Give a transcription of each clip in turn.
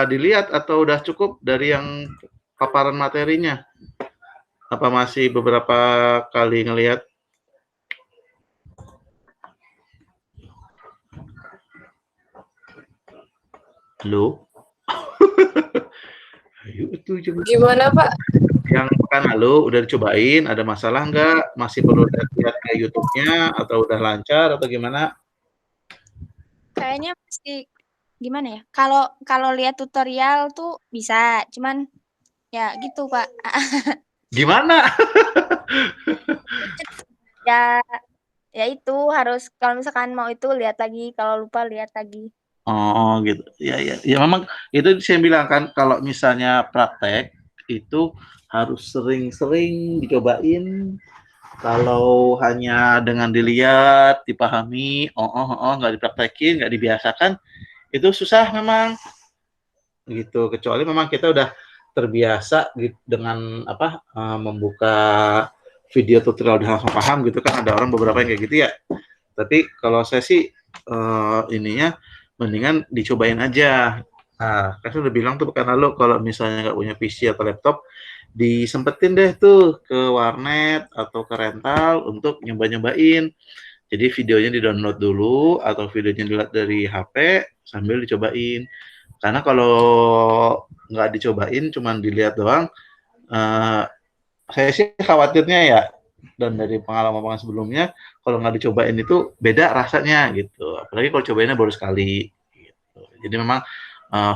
dilihat atau udah cukup dari yang paparan materinya? Apa masih beberapa kali ngelihat? Halo? Ayo itu Gimana, Pak? yang pekan lalu udah dicobain, ada masalah nggak? Masih perlu lihat ke YouTube-nya atau udah lancar atau gimana? Kayaknya masih gimana ya? Kalau lihat tutorial tuh bisa, cuman ya gitu, Pak. Gimana? Ya ya itu harus kalau misalkan mau itu lihat lagi, kalau lupa lihat lagi. Oh gitu. Ya memang itu saya bilang kan kalau misalnya praktek itu harus sering-sering dicobain. Kalau hanya dengan dilihat, dipahami, nggak dipraktekin, nggak dibiasakan, itu susah memang gitu. Kecuali memang kita udah terbiasa dengan apa membuka video tutorial udah langsung paham gitu kan. Ada orang beberapa yang kayak gitu ya. Tapi kalau saya sih ininya mendingan dicobain aja. Nah, kan udah bilang tuh pekan lalu kalau misalnya nggak punya PC atau laptop, disempetin deh tuh ke warnet atau ke rental untuk nyoba-nyobain. Jadi videonya di-download dulu atau videonya dilihat dari HP sambil dicobain. Karena kalau nggak dicobain, cuman dilihat doang, eh, saya sih khawatirnya ya, dan dari pengalaman sebelumnya, kalau nggak dicobain itu beda rasanya gitu. Apalagi kalau cobainnya baru sekali. Gitu. Jadi memang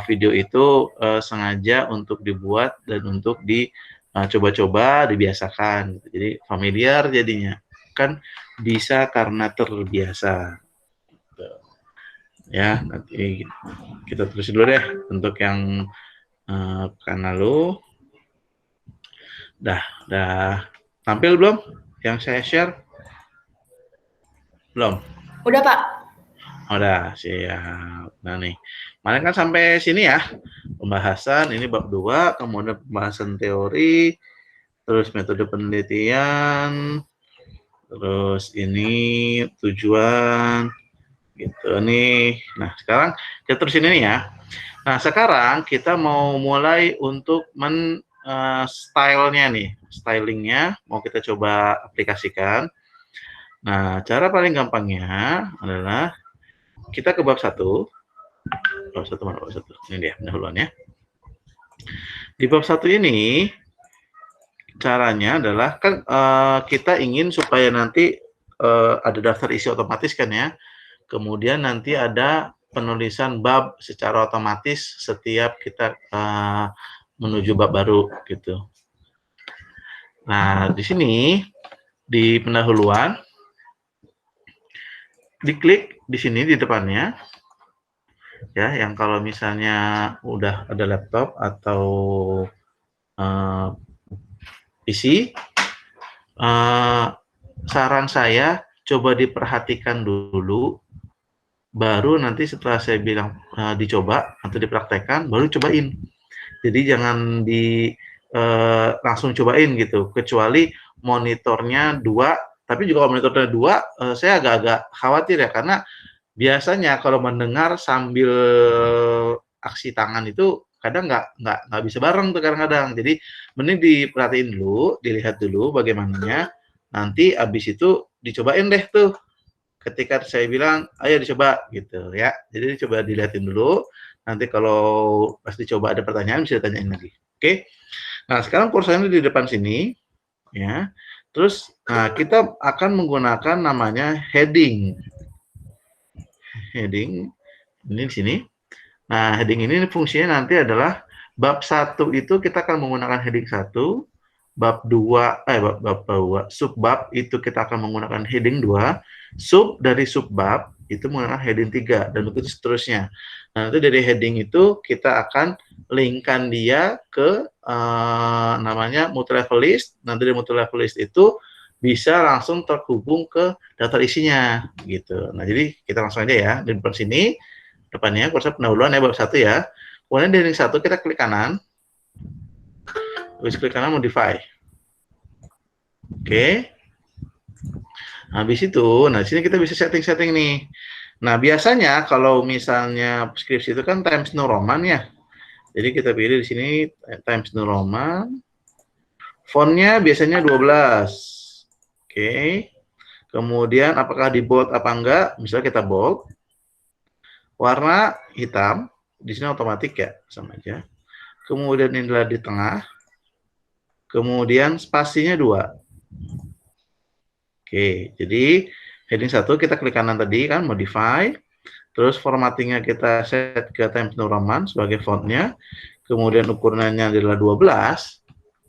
video itu sengaja untuk dibuat dan untuk dicoba-coba, dibiasakan. Jadi familiar jadinya. Kan bisa karena terbiasa. Gitu. Ya, nanti kita terus dulu deh untuk yang pekan lalu. Dah tampil belum yang saya share? Belum? Udah, Pak. Udah, siap. Nah nih, kemarin kan sampai sini ya, pembahasan ini bab 2, kemudian pembahasan teori, terus metode penelitian, terus ini tujuan, gitu nih. Nah, sekarang kita terus ini nih ya. Nah, sekarang kita mau mulai untuk stylenya nih, stylingnya mau kita coba aplikasikan. Nah, cara paling gampangnya adalah kita ke bab 1. Bab 1 mana bab 1? Ini dia pendahuluan ya. Di bab 1 ini caranya adalah kan kita ingin supaya nanti ada daftar isi otomatis kan ya. Kemudian nanti ada penulisan bab secara otomatis setiap kita menuju bab baru gitu. Nah, di sini di pendahuluan diklik di sini di depannya ya, yang kalau misalnya udah ada laptop atau PC, saran saya coba diperhatikan dulu, baru nanti setelah saya bilang dicoba atau dipraktekkan, baru cobain. Jadi jangan langsung cobain gitu, kecuali monitornya 2, tapi juga kalau monitornya 2, saya agak-agak khawatir ya, karena biasanya kalau mendengar sambil aksi tangan itu kadang nggak bisa bareng tuh kadang-kadang. Jadi mending diperhatiin dulu, dilihat dulu bagaimananya. Nanti abis itu dicobain deh tuh. Ketika saya bilang, ayo dicoba gitu ya. Jadi coba dilihatin dulu. Nanti kalau pas dicoba ada pertanyaan bisa ditanyain lagi. Oke. Nah sekarang kursornya di depan sini ya. Terus kita akan menggunakan namanya heading. Heading ini di sini. Nah, heading ini fungsinya nanti adalah bab 1 itu kita akan menggunakan heading 1, bab 2 bab 2, subbab itu kita akan menggunakan heading 2, sub dari subbab itu menggunakan heading 3 dan begitu seterusnya. Nah, nanti dari heading itu kita akan linkkan dia ke namanya multi-level list. Nanti dari multi-level list itu bisa langsung terhubung ke daftar isinya gitu. Nah, jadi kita langsung aja ya di depan sini. Depannya kursor pendahuluan ya bab 1 ya. Kemudian di heading 1 kita klik kanan. Terus klik kanan modify. Oke. Habis itu, nah di sini kita bisa setting-setting nih. Nah, biasanya kalau misalnya skripsi itu kan Times New Roman ya. Jadi kita pilih di sini Times New Roman. Fontnya biasanya 12. Oke. Kemudian apakah di bold apa enggak? Misalnya kita bold. Warna hitam. Di sini otomatis ya, sama aja. Kemudian inilah di tengah. Kemudian spasinya 2. Oke, jadi heading 1 kita klik kanan tadi kan, modify. Terus formattingnya kita set ke Times New Roman sebagai fontnya. Kemudian ukurannya adalah 12.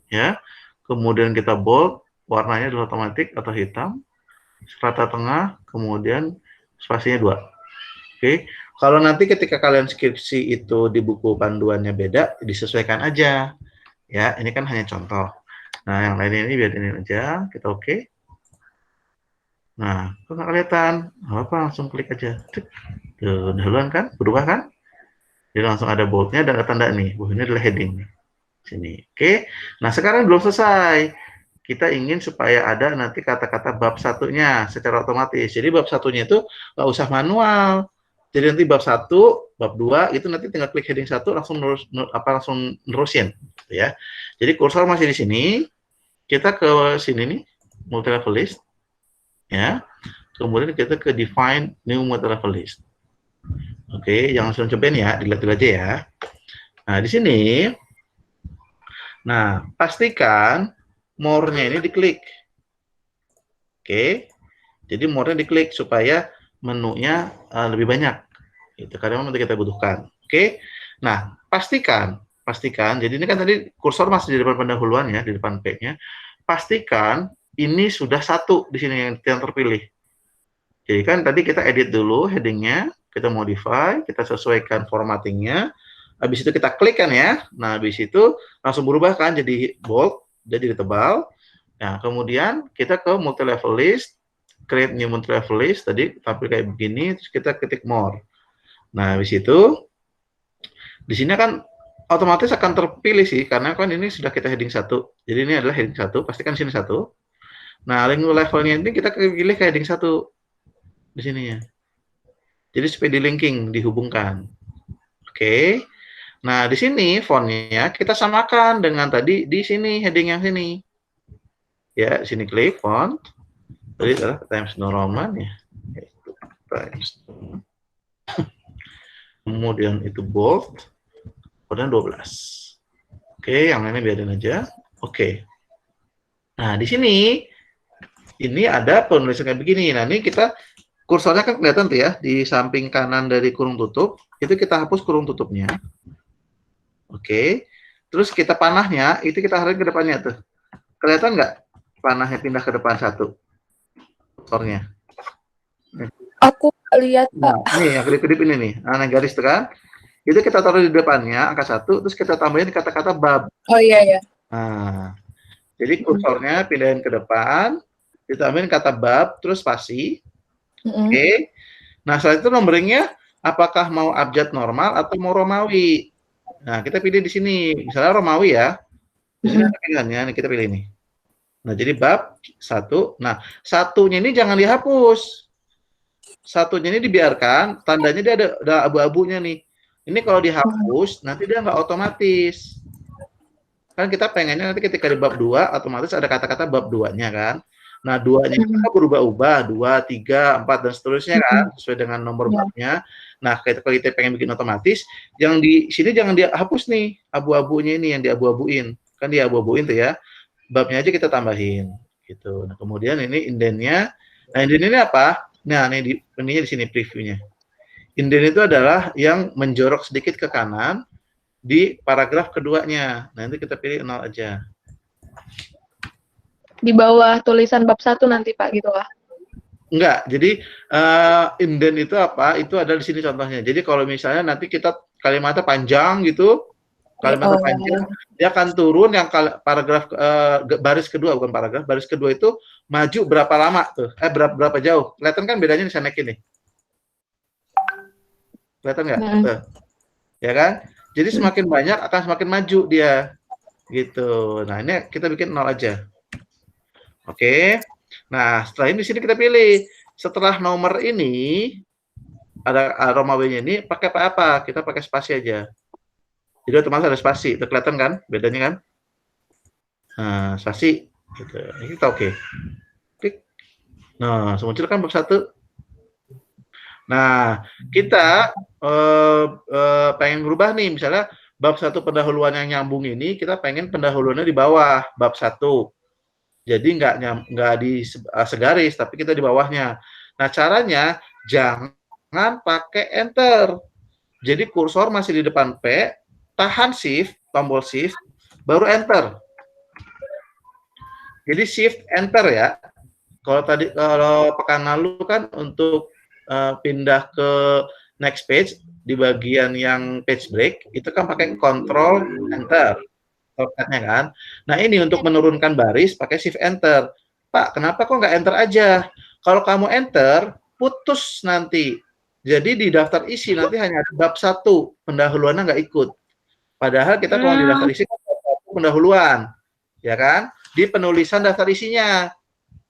Ya. Kemudian kita bold, warnanya adalah otomatis atau hitam. Rata tengah, kemudian spasinya 2. Oke. Kalau nanti ketika kalian skripsi itu di buku panduannya beda, disesuaikan aja. Ya, ini kan hanya contoh. Nah, yang lain ini biarin aja, kita oke. Nah, kok nggak kelihatan? Apa, langsung klik aja. Tuh, dahuluan kan? Berubah kan? Jadi langsung ada boldnya dan ada tanda nih. Wah, ini adalah heading. Sini. Oke. Nah, sekarang belum selesai. Kita ingin supaya ada nanti kata-kata bab satunya secara otomatis. Jadi bab satunya itu nggak usah manual. Jadi nanti bab 1, bab 2 itu nanti tinggal klik heading 1 langsung langsung nerusin gitu ya. Jadi kursor masih di sini. Kita ke sini nih, multi level list. Ya. Kemudian kita ke define new multi level list. Oke, jangan langsung cobain ya, dilihat dulu aja ya. Nah, di sini pastikan more-nya ini diklik. Oke. Jadi more-nya diklik supaya menunya lebih banyak. Itu karena nanti kita butuhkan. Oke. Nah, pastikan. Jadi ini kan tadi kursor masih di depan pendahuluan ya, di depan page-nya. Pastikan ini sudah 1 di sini yang terpilih. Jadi kan tadi kita edit dulu heading-nya, kita modify, kita sesuaikan formatting-nya. Habis itu kita klik kan ya. Nah, habis itu langsung berubah kan jadi bold, jadi tebal. Nah, kemudian kita ke multi level list, create new multi level list, tadi tampil kayak begini, terus kita ketik more. Nah, habis itu di sini kan otomatis akan terpilih sih, karena kan ini sudah kita heading 1. Jadi ini adalah heading 1, pastikan sini 1. Nah, link levelnya ini kita pilih ke heading 1 di sininya. Jadi supaya di linking, dihubungkan. Oke. Nah, di sini fontnya kita samakan dengan tadi di sini, heading yang sini. Ya, sini klik font. Tadi adalah Times New Roman ya. Times. Kemudian itu bold. Kemudian 12. Oke, yang lainnya biarin aja. Oke. Nah, di sini ini ada penulisan kayak begini. Nah, ini kita kursornya kan kelihatan tuh ya di samping kanan dari kurung tutup. Itu kita hapus kurung tutupnya. Oke. Terus kita panahnya itu kita arahin ke depannya tuh. Kelihatan nggak panahnya pindah ke depan 1? Kursornya. Aku lihat, Pak. Nah, nih yang kedip-kedip ini nih. Nah, garis itu kan. Itu kita taruh di depannya angka 1, terus kita tambahin kata-kata bab. Oh iya ya. Nah, jadi kursornya pindahin ke depan, ditambahin kata bab, terus spasi. Oke. Nah, setelah itu nomornya apakah mau abjad normal atau mau Romawi? Nah, kita pilih di sini. Misalnya Romawi ya. Di sini ada pilihannya, nih kita pilih ini. Nah, jadi bab 1. Nah, 1-nya ini jangan dihapus. 1-nya ini dibiarkan, tandanya dia ada abu-abunya nih. Ini kalau dihapus, nanti dia nggak otomatis. Kan kita pengennya nanti ketika di bab 2, otomatis ada kata-kata bab 2-nya kan. Nah, 2-nya kita berubah-ubah, 2, 3, 4, dan seterusnya kan, sesuai dengan nomor babnya. Nah, kalau kita pengen bikin otomatis, yang di sini jangan dihapus nih, abu-abunya ini yang diabu-abuin. Kan diabu-abuin tuh ya. Babnya aja kita tambahin. Gitu. Nah, kemudian ini indentnya. Nah, indent ini apa? Nah, ini di sini previewnya. Indent itu adalah yang menjorok sedikit ke kanan di paragraf keduanya. Nah, nanti kita pilih 0 aja. Di bawah tulisan bab 1 nanti, Pak, gitu lah. Enggak, jadi indent itu apa? Itu ada di sini contohnya. Jadi kalau misalnya nanti kita kalimatnya panjang gitu, kalimatnya panjang, dia akan turun yang paragraf baris kedua, bukan paragraf, baris kedua itu maju berapa lama tuh? Berapa jauh? Kelihatan kan bedanya di sana ini. Kelihatan nggak? Ya kan? Jadi semakin banyak akan semakin maju dia. Gitu. Nah, ini kita bikin 0 aja. Oke. Nah, setelah ini di sini kita pilih. Setelah nomor ini ada Romawinya ini pakai apa? Kita pakai spasi aja. Jadi otomatis ada spasi. Itu kelihatan kan bedanya kan? Nah, spasi. Gitu. Ini kita oke. Klik. Nah, muncul kan bab 1. Nah, kita pengen berubah nih, misalnya bab 1 pendahuluan yang nyambung ini, kita pengen pendahuluannya di bawah bab 1. Jadi nggak di segaris, tapi kita di bawahnya. Nah, caranya jangan pakai enter. Jadi kursor masih di depan P, tahan shift, tombol shift, baru enter. Jadi shift enter ya. Kalau pekan lalu kan untuk pindah ke next page di bagian yang page break itu kan pakai control enter shortcutnya kan. Nah ini untuk menurunkan baris pakai shift enter. Pak, kenapa kok nggak enter aja? Kalau kamu enter, putus nanti. Jadi di daftar isi nanti hanya ada bab 1, pendahuluannya nggak ikut. Padahal kita kalau di daftar isi pendahuluan, ya kan? Di penulisan daftar isinya.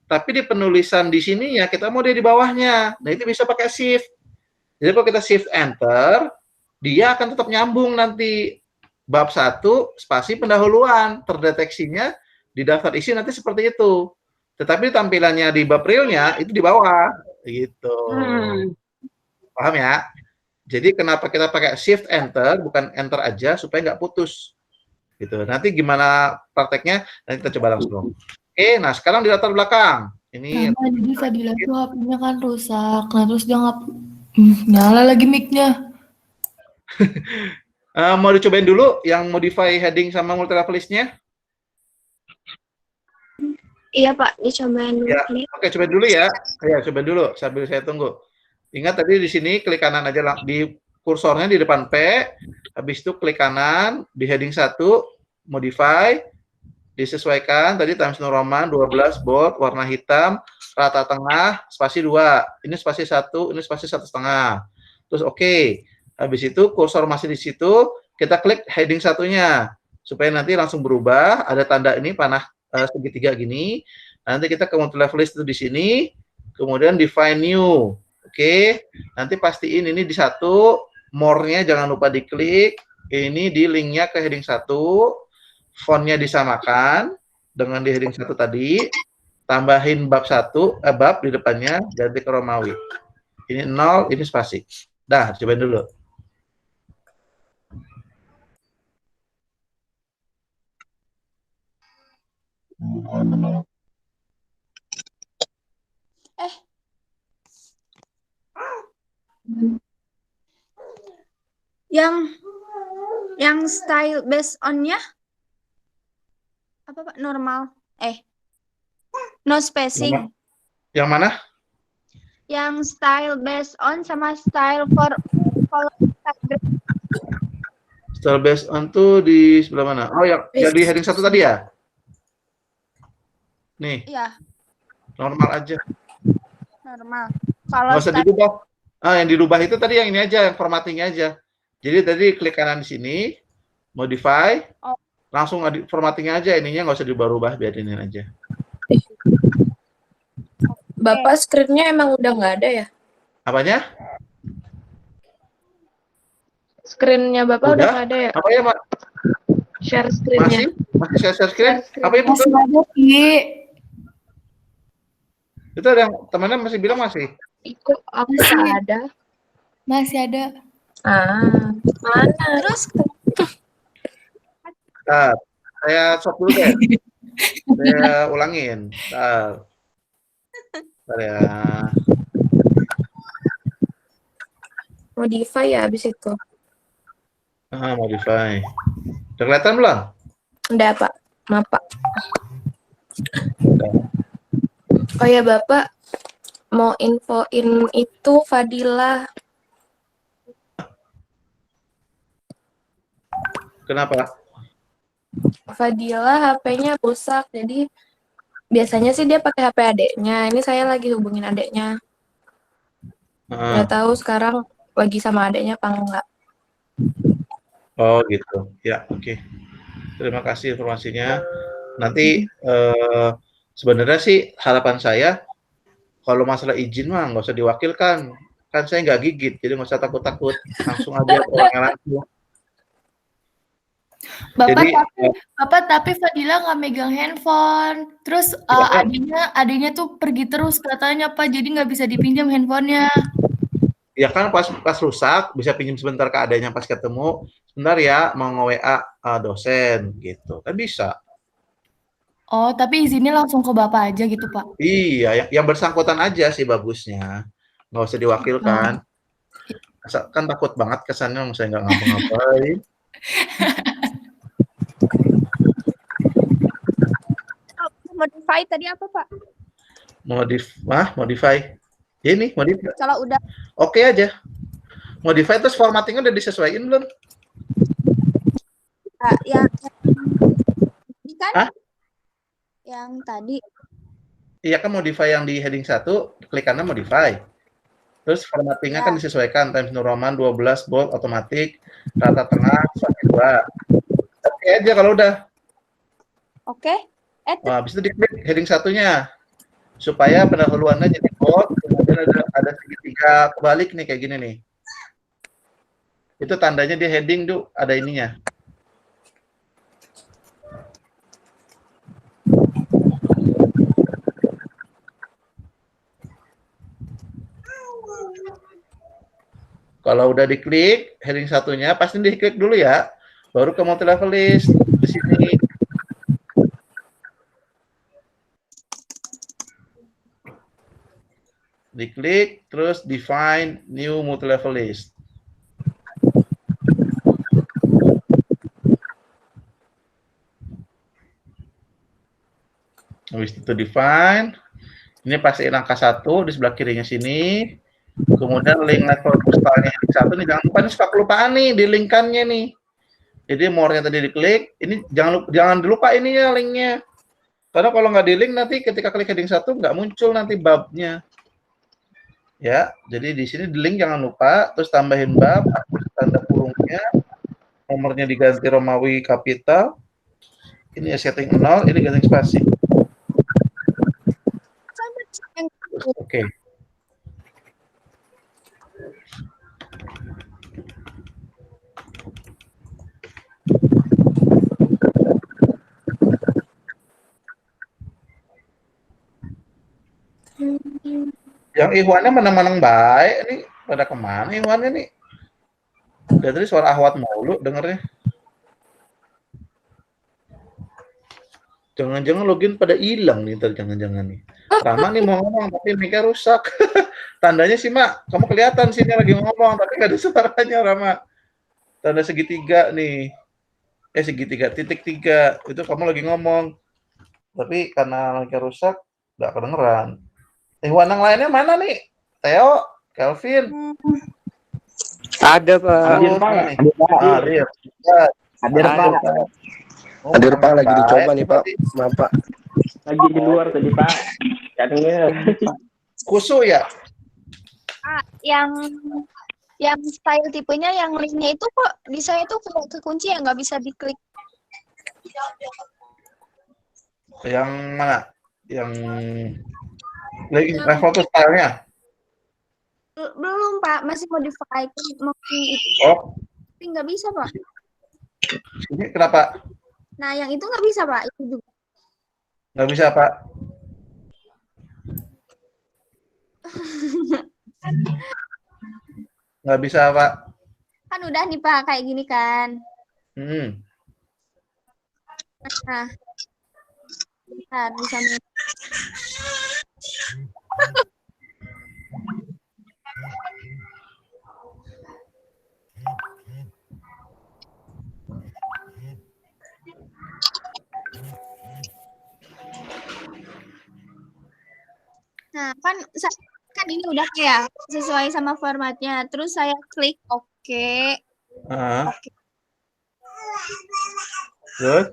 Tapi di penulisan di sini ya kita mau dia di bawahnya. Nah itu bisa pakai shift. Jadi kalau kita shift enter, dia akan tetap nyambung nanti. Bab 1 spasi pendahuluan, terdeteksinya di daftar isi nanti seperti itu. Tetapi tampilannya di bab realnya itu di bawah gitu. Paham ya? Jadi kenapa kita pakai shift enter bukan enter aja supaya nggak putus. Gitu. Nanti gimana prakteknya? Nanti kita coba langsung. Oke, nah sekarang di latar belakang. Ini jadi Fadila tuh HP-nya kan rusak. Nah, terus dia nggak nyala lagi mic-nya. mau dicobain dulu yang modify heading sama multi level list-nya? Iya Pak, dicobain dulu. Ya, oke, cobain dulu ya. Ya, cobain dulu sambil saya tunggu. Ingat tadi di sini klik kanan aja di kursornya di depan P, habis itu klik kanan di heading 1, modify, disesuaikan tadi Times New Roman 12 bold warna hitam, rata tengah, spasi 2. Ini spasi 1, ini spasi 1,5. Terus oke. Habis itu kursor masih di situ, kita klik heading 1-nya supaya nanti langsung berubah, ada tanda ini panah segitiga gini. Nanti kita ke multi level list itu di sini, kemudian define new. Oke. Nanti pastiin ini di 1, more-nya jangan lupa diklik. Ini di link-nya ke heading 1. Fontnya disamakan dengan di heading 1 tadi, tambahin bab 1, bab di depannya, ganti ke Romawi. Ini 0, ini spasi. Dah, cobain dulu. Yang style based on-nya apa Pak? Normal. No spacing. Yang mana? Yang style based on sama style for Style based on tuh di sebelah mana? Oh, yang di heading 1 tadi ya? Nih. Iya, Normal aja. normal. Kalau Nggak usah dirubah. Yang dirubah itu tadi yang ini aja, yang formattingnya aja. Jadi tadi klik kanan di sini, modify, langsung formattingnya aja, ininya nggak usah dirubah-rubah, biarin aja. Bapak screen-nya emang udah nggak ada ya? Apanya? Screen-nya Bapak udah nggak ada ya? Apa ya, Pak? Share screen-nya. Masih share screen? Apa itu? Masih ada, Ki. Itu ada yang temannya masih bilang masih. Ikut aku nggak ada. Masih ada. Mana? terus Saya stop dulu deh. Saya ulangin. Bentar ya. Modify ya abis itu. Modify. Udah kelihatan belum? Udah Pak, maaf Pak. Oh ya Bapak, mau infoin itu Fadila. Kenapa? Fadila HP-nya rusak, jadi biasanya sih dia pakai HP adeknya. Ini saya lagi hubungin adeknya. Nggak tahu sekarang lagi sama adeknya apa enggak. Oh gitu. Ya, oke. Terima kasih informasinya. Nanti sebenarnya sih harapan saya kalau masalah izin mah nggak usah diwakilkan. Kan saya nggak gigit, jadi nggak usah takut-takut. Langsung aja orangnya langsung. Jadi Bapak tapi Fadila nggak megang handphone. Terus ya, adiknya tuh pergi terus katanya Pak, jadi nggak bisa dipinjam handphonenya. ya kan pas rusak bisa pinjam sebentar ke adanya pas ketemu. Sebentar ya mau nge-WA dosen gitu. Kan bisa. Oh, tapi izinnya langsung ke Bapak aja gitu Pak. Iya, yang bersangkutan aja sih bagusnya. Nggak usah diwakilkan. Oh. Kan takut banget kesannya saya nggak ngapa-ngapain. Modify tadi apa, Pak? Modify. Ini modify. Kalau udah Oke aja. Modify terus formattingnya udah disesuaikan belum? yang ini kan? Hah? Yang tadi. Iya kan modify yang di heading 1, klik kanan modify. Terus formattingnya kan disesuaikan, Times New Roman 12 bold otomatis, rata tengah spasi 2. Oke aja kalau udah. Oke. Nah, habis itu diklik heading 1-nya. Supaya pendahuluannya jadi bold, kemudian ada segitiga kebalik nih kayak gini nih. Itu tandanya dia heading tuh ada ininya. Kalau udah diklik heading 1-nya, pasti diklik dulu ya. Baru ke multi level list di sini. Diklik terus define new multi level list. Habis itu define. Ini pastiin angka 1 di sebelah kirinya sini. Kemudian link level postalnya yang 1 nih, jangan lupa, ini suka kelupaan nih di linkannya nih. Jadi more-nya tadi diklik, ini jangan dilupa ininya linknya. Karena kalau nggak di link nanti ketika klik heading 1 nggak muncul nanti babnya. Ya, jadi di sini di link jangan lupa, terus tambahin bab, tanda kurungnya, nomornya diganti Romawi kapital. Ini ya setting 0, ini ganti spasi. Oke. Yang Ikhwannya menang-menang baik nih, pada kemana Ikhwannya nih? Dari tadi suara Ahwat mulu dengernya. Jangan-jangan login pada hilang nih, jangan-jangan nih. Rama nih mau ngomong tapi mic-nya rusak. Tandanya sih Mak, kamu kelihatan sini lagi ngomong tapi nggak ada suaranya Rama. Tanda segitiga nih. Segitiga titik 3 itu kamu lagi ngomong. Tapi karena mic-nya rusak nggak kedengeran. Ikhwan yang lainnya mana nih? Theo, Kelvin. Ada Pak. Hadir Pak. Hadir. Hadir Pak. Hadir Pak, lagi dicoba nih Pak. Maaf Pak. Lagi di luar tadi Pak. Katanya. Kusu ya? Yang style tipenya yang linknya itu kok di saya itu kekunci ya, nggak bisa diklik. Yang mana? Yang level tuh stylenya? Belum Pak, masih modify. Oh. Tapi nggak bisa Pak. Ini kenapa? Nah yang itu nggak bisa Pak, itu juga. Nggak bisa Pak. Nggak bisa Pak. Kan udah nih Pak, kayak gini kan. Nah, bentar, bisa Nah, kan ini udah kayak sesuai sama formatnya. Terus saya klik oke. Oke. Terus?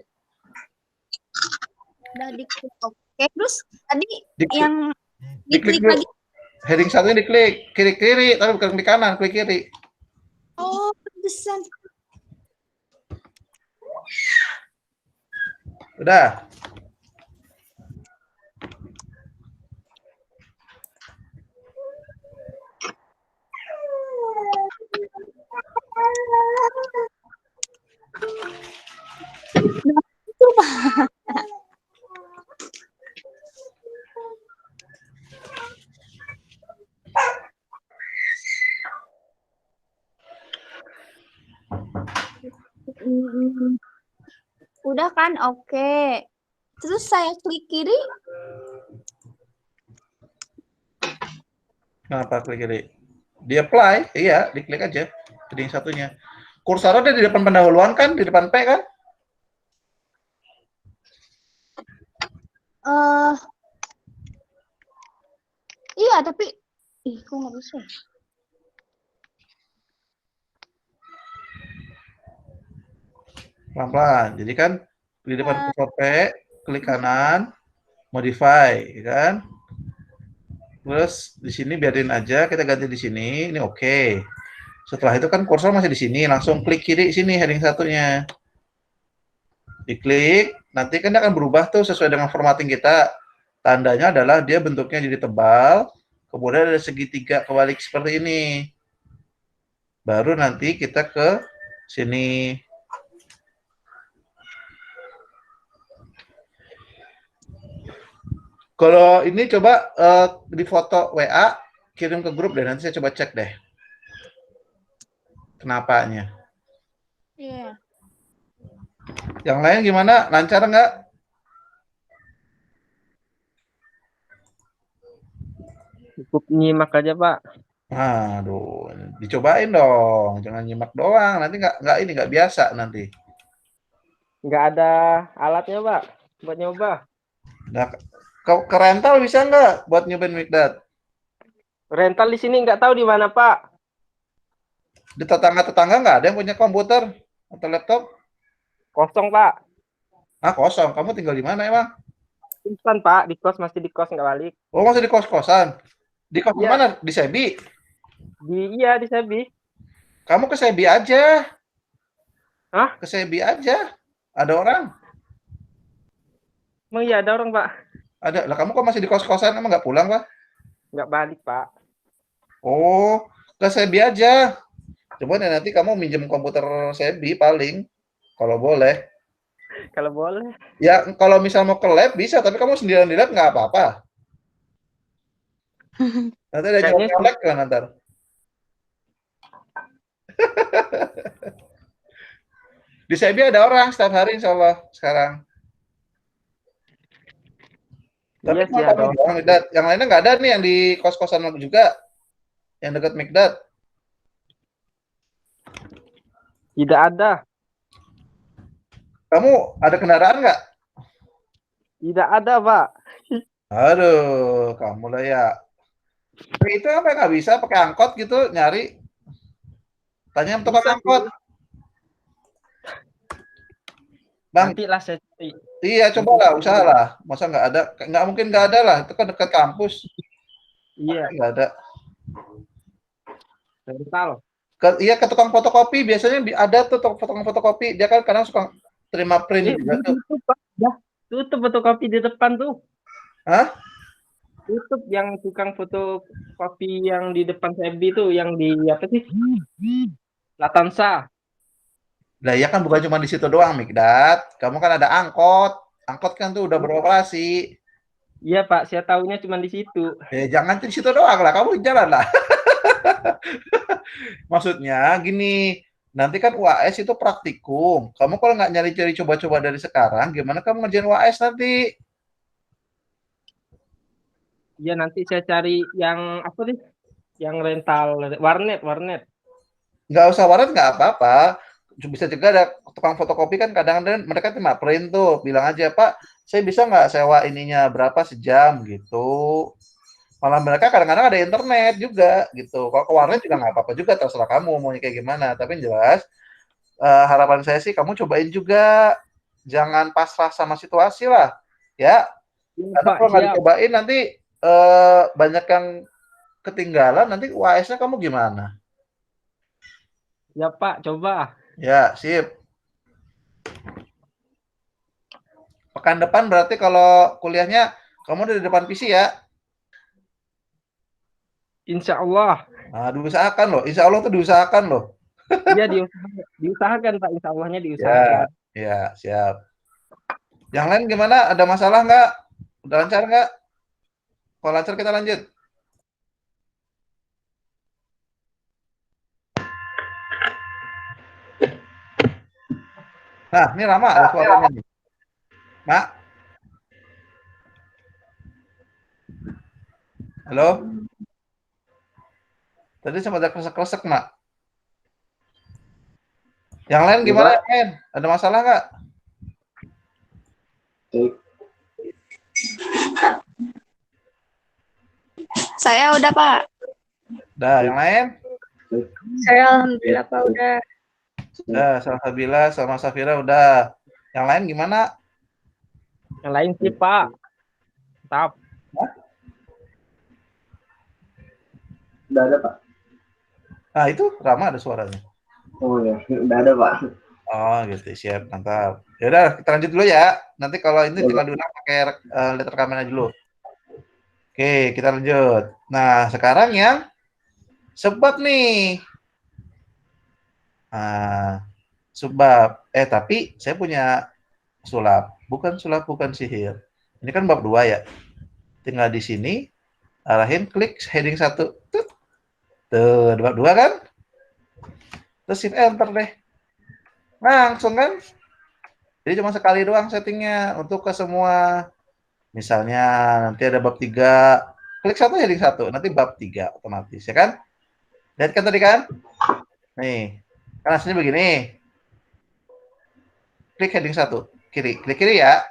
Udah diklik oke. Terus tadi yang diklik lagi. Heading 1-nya diklik kiri-kiri, tapi bukan klik kanan, klik kiri. Oh, pantesan. Udah. Itu, Pak. Udah kan? Oke. Terus saya klik kiri. Kenapa klik kiri? Di apply, iya, diklik aja. Jadi yang satunya. Kursornya ada di depan pendahuluan kan, di depan P kan? Iya, tapi kok nggak bisa? Pelan-pelan. Jadi kan di depan kursor P, klik kanan, modify, ya kan? Terus di sini biarin aja, kita ganti di sini, ini oke. Setelah itu kan kursor masih di sini, langsung klik kiri sini heading satunya. Diklik, nanti kan dia akan berubah tuh sesuai dengan formatting kita. Tandanya adalah dia bentuknya jadi tebal, kemudian ada segitiga kebalik seperti ini. Baru nanti kita ke sini. Kalau ini coba di foto WA, kirim ke grup deh, nanti saya coba cek deh. Kenapanya? Iya. Yang lain gimana? Lancar nggak? Cukup nyimak aja, Pak. Aduh, dicobain dong, jangan nyimak doang. Nanti nggak biasa nanti. Nggak ada alatnya, Pak, buat nyoba. Nah, ke rental bisa nggak buat nyobain Mikdad? Rental di sini nggak tahu di mana, Pak. Di tetangga-tetangga nggak ada yang punya komputer atau laptop? Kosong, Pak. Ah, kosong. Kamu tinggal di mana emang? Instan, Pak. Di kos, masih di kos, nggak balik. Oh, masih di kos-kosan. Di kos Iya. mana? Di Sebi? Di Sebi. Kamu ke Sebi aja. Hah? Ke Sebi aja. Ada orang? Emang iya ada orang, Pak? Ada. Lah kamu kok masih di kos-kosan? Emang nggak pulang, Pak? Nggak balik, Pak. Oh, ke Sebi aja. Coba deh nanti kamu minjem komputer Sebi paling. Kalau boleh. Kalau boleh. Ya, kalau misal mau ke lab bisa, tapi kamu sendirian di lab nggak apa-apa. Nanti ada Kayaknya nyolek kan ntar. Di Sebi ada orang setiap hari insya Allah sekarang. Tapi Iya sih cuma ada. kamu doang, Mikdad. Yang lainnya nggak ada nih yang di kos-kosan juga. Yang dekat Mikdad. Tidak ada. Kamu ada kendaraan nggak? Tidak ada, Pak. Aduh, kamu lah ya. Itu apa nggak bisa pakai angkot gitu nyari? Tanya tukang Bisa angkot. sih. Bang, Nanti lah saya cari. iya coba lah, usaha lah. Masa nggak ada? Nggak mungkin nggak ada lah. Itu kan dekat kampus. Iya, Nggak ada. rental. Iya ke tukang fotokopi biasanya ada tuh tukang fotokopi. Dia kan kadang suka terima print juga tuh. Tutup, Pak. Ya, tutup fotokopi di depan tuh. Hah? Tutup yang tukang fotokopi yang di depan Sebi tuh, yang di apa sih? Latansa. Lah ya kan bukan cuma di situ doang, Mikdad. Kamu kan ada angkot. Angkot kan tuh udah beroperasi. Iya, Pak, saya tahunya cuma di situ. Jangan di situ doang lah, kamu jalan lah. Maksudnya gini, nanti kan UAS itu praktikum. Kamu kalau nggak nyari-cari coba-coba dari sekarang, gimana kamu ngerjain UAS nanti? Iya, nanti saya cari yang apa sih? Yang rental warnet. Nggak usah warat nggak apa-apa. Bisa juga ada tukang fotokopi kan kadang-kadang mereka cuma print tuh. Bilang aja, Pak, saya bisa nggak sewa ininya berapa sejam gitu. Malah mereka kadang-kadang ada internet juga gitu. Kalau ke warnet juga nggak apa-apa juga, terserah kamu maunya kayak gimana. Tapi yang jelas harapan saya sih kamu cobain juga. Jangan pasrah sama situasi lah, ya. Iya, Karena Pak, kalau nggak siap. dicobain nanti banyak yang ketinggalan. Nanti UAS-nya kamu gimana? Ya, Pak, coba. Ya, sip. Pekan depan berarti kalau kuliahnya kamu udah di depan PC ya? Insya Allah. Nah, diusahakan loh. Insya Allah tuh diusahakan loh. Iya, diusahakan, Pak. Insya Allahnya diusahakan. Ya, siap. Yang lain gimana? Ada masalah nggak? Udah lancar nggak? Kalau lancar kita lanjut. Nah, ini Rama ada suaranya nih. Mak? Halo? Tadi sempat ada kresek-kresek, Mak. Yang lain gimana, yang lain? Ada masalah nggak? Saya udah, Pak. Udah, yang lain? Saya alhamdulillah, Pak, udah. Udah, sama Sabila, sama Safira udah. Yang lain gimana? Yang lain sih, Pak. Tetap. Udah ada, Pak. Nah, itu Rama ada suaranya. Oh ya, udah ada, Pak. Oh, gitu. Siap, mantap. Ya udah, kita lanjut dulu ya. Nanti kalau ini tinggal diulang pakai lihat rekamannya dulu. Oke, kita lanjut. Nah, sekarang yang sebab nih. Nah, sebab. Tapi saya punya sulap. Bukan sulap, bukan sihir. Ini kan bab 2 ya. Tinggal di sini, arahin, klik heading 1. Tuh, bab 2 kan? Terus shift enter deh. Langsung kan? Jadi cuma sekali doang settingnya untuk ke semua. Misalnya nanti ada bab 3, klik 1 heading 1, nanti bab 3 otomatis ya kan? Lihat kan tadi kan? Nih, kan hasilnya begini. Klik heading 1, kiri, klik kiri ya.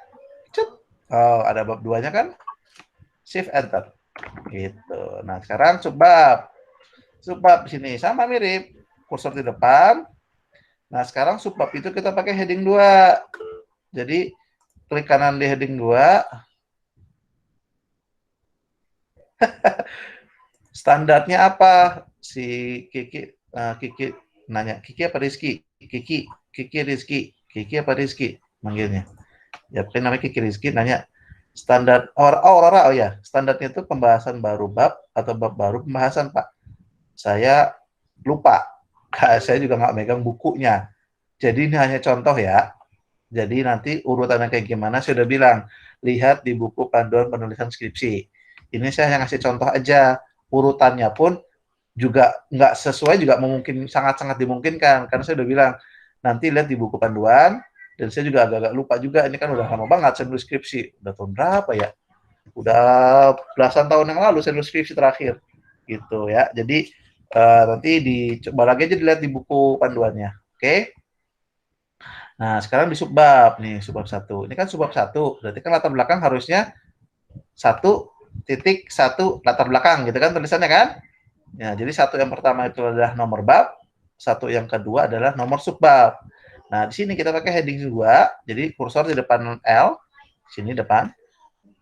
Cuk. Oh, ada bab 2-nya kan? Shift enter. Gitu. Nah, sekarang subbab. Subbab di sini sama mirip, kursor di depan. Nah, sekarang subbab itu kita pakai heading 2. Jadi klik kanan di heading 2. Standarnya apa? Si Kiki nanya, Kiki apa Rizky? Kiki Rizky. Kiki apa Rizky? Manggilnya. Ya, namanya Kiki Rizky nanya standar Aurora. Oh ya, standarnya itu pembahasan baru bab atau bab baru pembahasan, Pak. Saya lupa. Saya juga nggak megang bukunya. Jadi ini hanya contoh ya. Jadi nanti urutannya kayak gimana saya udah bilang. Lihat di buku panduan penulisan skripsi. Ini saya ngasih contoh aja. Urutannya pun juga nggak sesuai, juga mungkin sangat-sangat dimungkinkan. Karena saya udah bilang, nanti lihat di buku panduan, dan saya juga agak-agak lupa juga. Ini kan udah lama banget saya nulis skripsi. Udah tahun berapa ya? Udah belasan tahun yang lalu saya nulis skripsi terakhir. Gitu ya. Jadi nanti dicoba lagi aja dilihat di buku panduannya. Oke? Nah, sekarang di subbab nih, subbab 1. Ini kan subbab 1, berarti kan latar belakang harusnya 1.1 latar belakang gitu kan tulisannya kan? Ya, jadi 1 yang pertama itu adalah nomor bab, 1 yang kedua adalah nomor subbab. Nah, di sini kita pakai heading 2, jadi kursor di depan L, sini depan.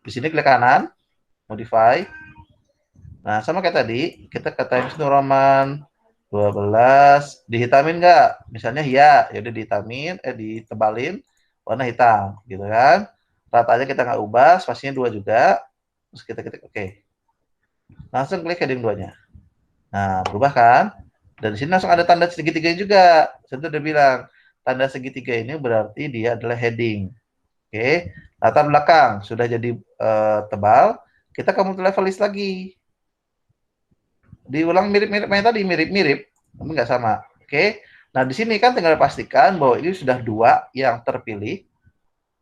Di sini klik kanan, modify. Nah, sama kayak tadi, kita ke Times New Roman 12, dihitamin nggak? Misalnya ya udah dihitamin, ditebalin, warna hitam, gitu kan. Ratanya kita nggak ubah, spasinya 2 juga, terus kita ketik oke. Langsung klik heading 2-nya. Nah, berubah kan? Dan di sini langsung ada tanda segitiga juga. Saya udah bilang, tanda segitiga ini berarti dia adalah heading. Oke, latar belakang sudah jadi tebal, kita ke multi level list lagi. Diulang mirip-mirip yang tadi, mirip-mirip, tapi nggak sama. Oke, nah di sini kan tinggal pastikan bahwa ini sudah 2 yang terpilih.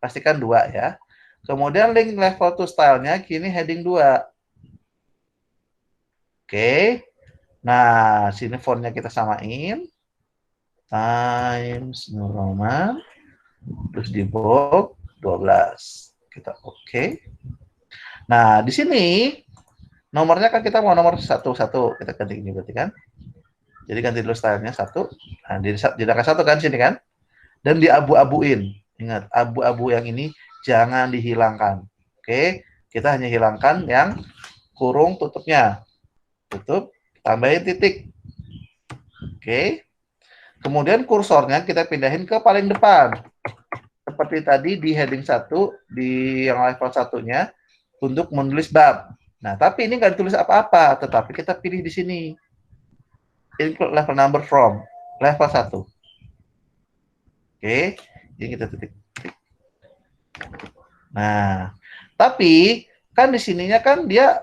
Pastikan 2 ya. Kemudian link level to style-nya kini heading 2. Oke, nah sini fontnya kita samain. Times New Roman, terus di bold 12. Kita oke. Nah, di sini nomornya kan kita mau nomor 1, kita ganti ini berarti kan. Jadi ganti dulu stylenya 1. Nah, di angka 1 kan sini kan. Dan diabu-abuin. Ingat, abu-abu yang ini jangan dihilangkan. Oke, kita hanya hilangkan yang kurung tutupnya. Tutup, tambahin titik. Oke. Kemudian kursornya kita pindahin ke paling depan. Seperti tadi di heading 1, di yang level 1-nya, untuk menulis bab. Nah, tapi ini nggak ditulis apa-apa, tetapi kita pilih di sini. Include level number from level 1. Oke, Ini kita titik. Nah, tapi kan di sininya kan dia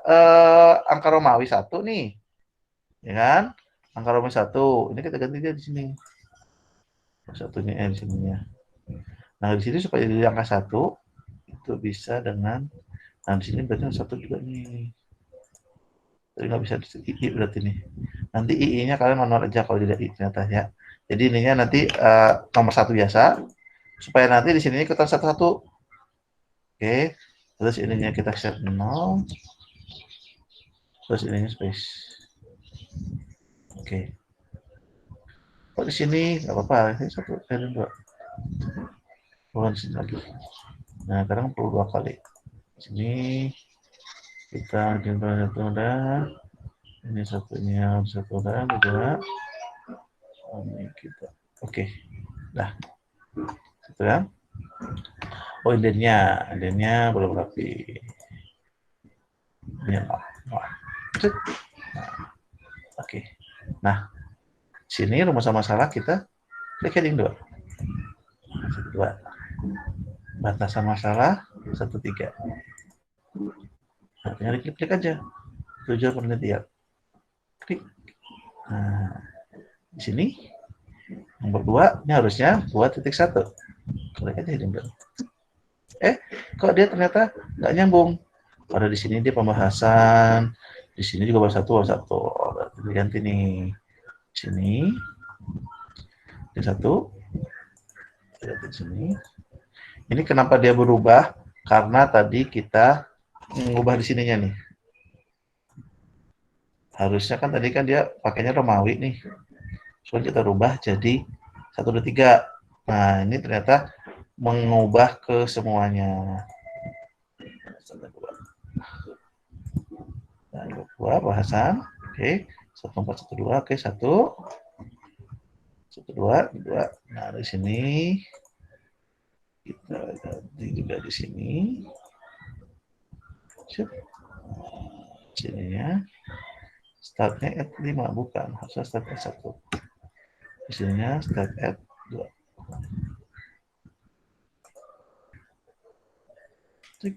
angka Romawi 1 nih. Ya kan? Angka Romawi 1. Ini kita ganti dia di sini. Satunya di sininya. Nah, di sini supaya jadi angka 1 itu bisa dengan, nah di sini berarti 1 juga nih. Jadi nggak bisa di I berarti nih. Nanti II-nya kalian manual aja kalau tidak I ternyata ya. Jadi ininya nanti nomor 1 biasa. Supaya nanti di sini ikutan 1-1. Oke. Terus ininya kita set 0. Terus ininya space. Oke. Kok di sini nggak apa-apa. Ini 1 dan 2. Bukan di sini lagi. Nah, sekarang perlu 2 kali. Di sini kita bikin satu udah. Ini satunya satu udah juga. Ini kita. Oke. Dah. Gitu kan? Oh, indennya belum rapi. Ini nah. Oke. Nah, sini rumus masalah kita klik heading 2. 2. Batasan masalah 1-3. Nah, tinggal klik aja. Tujuan penelitian. Klik. Nah, di sini nomor 2 ini harusnya 2.1. Klik aja heading 2. Kok dia ternyata nggak nyambung? Pada di sini dia pembahasan, di sini juga bahas 1. Berarti diganti nih. Sini di 1. Lihat di sini. Ini kenapa dia berubah? Karena tadi kita mengubah di sininya nih. Harusnya kan tadi kan dia pakainya Romawi nih. So kita rubah jadi 1-2-3. Nah, ini ternyata mengubah ke semuanya. Nah, 2 bahasan. Oke. 1412. Oke, 1. 1, 2, 2. Nah, di sini kita ganti juga di sini. Sini ya. Startnya at 5 bukan, harusnya start at 1. Di sininya start at 2. Tik.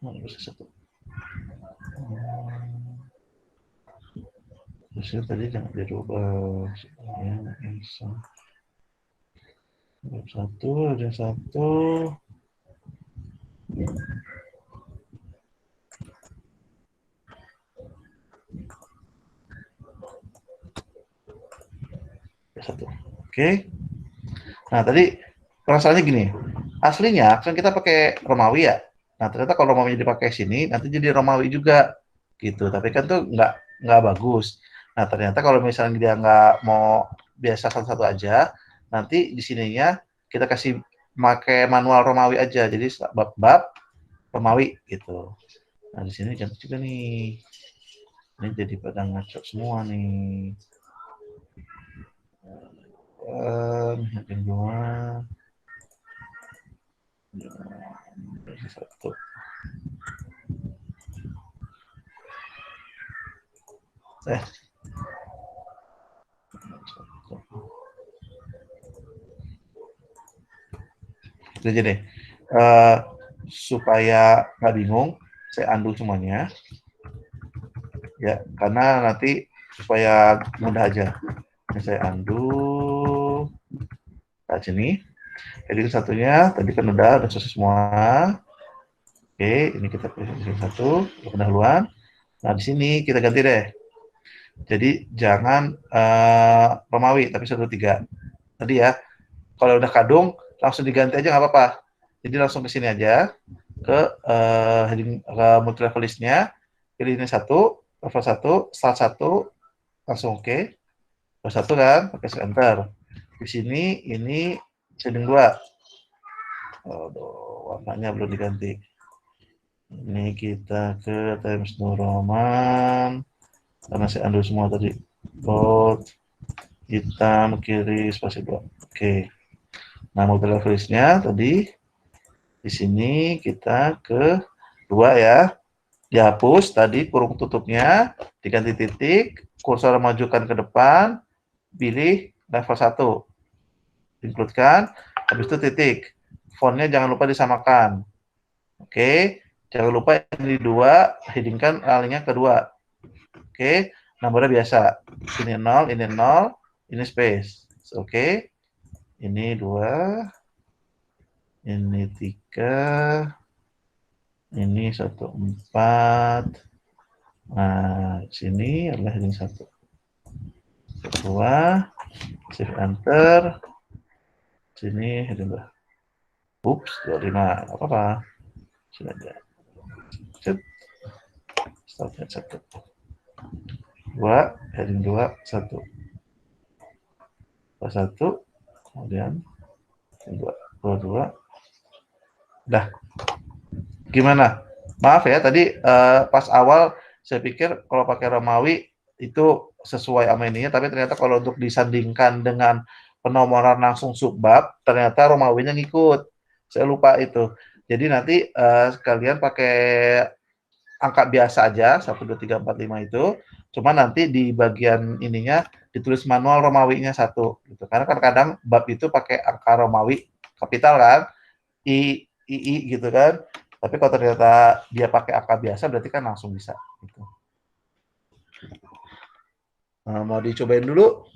Mana bisa 1. Terusnya tadi jangan dirubah. Ya, bisa. 1, ada 1. Satu. Oke. Nah, tadi perasaannya gini. Aslinya kan kita pakai Romawi ya. Nah, ternyata kalau Romawi dipakai sini, nanti jadi Romawi juga. Gitu. Tapi kan tuh nggak bagus. Nah, ternyata kalau misalnya dia nggak mau biasa satu-satu aja, nanti di sininya kita kasih pakai manual Romawi aja. Jadi bab-bab Romawi gitu. Nah, di sini cantik juga nih. Ini jadi pada ngaco semua nih. Yang kedua. Satu. Itu aja deh. Supaya nggak bingung, saya undo semuanya. Ya, karena nanti supaya mudah aja. Ini saya undo. Nah, sini. Jadi satunya tadi kan udah selesai semua. Oke, ini kita pilih satu, pendahuluan. Nah, di sini kita ganti deh. Jadi jangan Romawi, tapi 1-3. Tadi ya, kalau udah kadung langsung diganti aja nggak apa-apa. Jadi langsung ke sini aja, ke heading ke multi level list-nya, pilih ini 1, level 1, start 1, langsung oke. Level 1 kan, pakai enter. Di sini ini heading 2. Aduh, warnanya belum diganti. Ini kita ke Times New Roman. Karena saya undo semua tadi. Bold, hitam, kiri, spasi 2. Oke. Nah, multi level list-nya tadi di sini kita ke 2 ya. Dihapus tadi kurung tutupnya, diganti titik, kursor majukan ke depan, pilih level 1. Include-kan. habis itu titik. Fontnya jangan lupa disamakan. Oke, jangan lupa ini 2, headingkan linknya kedua. Oke, nomornya biasa. Ini 0, ini space. Oke, ini 2, ini 3, ini 1, 4. Nah, sini adalah heading 1. 2, shift enter. Sini heading 2. Ups, 25, apa-apa. Sini aja. Startnya 1. 2, heading 2, 1. 1, kemudian 2, 2. Dah. Gimana? Maaf ya, tadi pas awal saya pikir kalau pakai Romawi itu sesuai sama ininya, tapi ternyata kalau untuk disandingkan dengan penomoran langsung subbab, ternyata Romawinya ngikut. Saya lupa itu. Jadi nanti sekalian pakai angka biasa aja, 1, 2, 3, 4, 5 itu. Cuma nanti di bagian ininya ditulis manual Romawinya 1. Gitu. Karena kan kadang bab itu pakai angka Romawi kapital kan, I gitu kan. Tapi kalau ternyata dia pakai angka biasa, berarti kan langsung bisa. Gitu. Nah, mau dicobain dulu.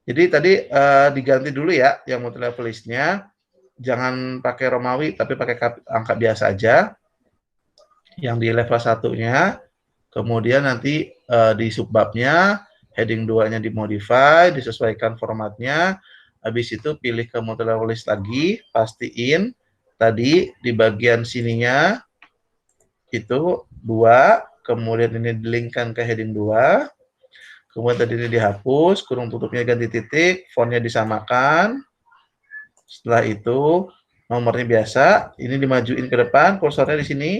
Jadi tadi diganti dulu ya, yang multi level list-nya. Jangan pakai Romawi, tapi pakai angka biasa aja. Yang di level 1-nya. Kemudian nanti di subbabnya, heading 2-nya dimodify, disesuaikan formatnya. Habis itu pilih ke multi level list lagi, pastiin tadi di bagian sininya itu 2, kemudian ini dilingkan ke heading 2, kemudian tadi ini dihapus, kurung tutupnya ganti titik, fontnya disamakan. Setelah itu nomornya biasa, ini dimajuin ke depan, kursornya di sini,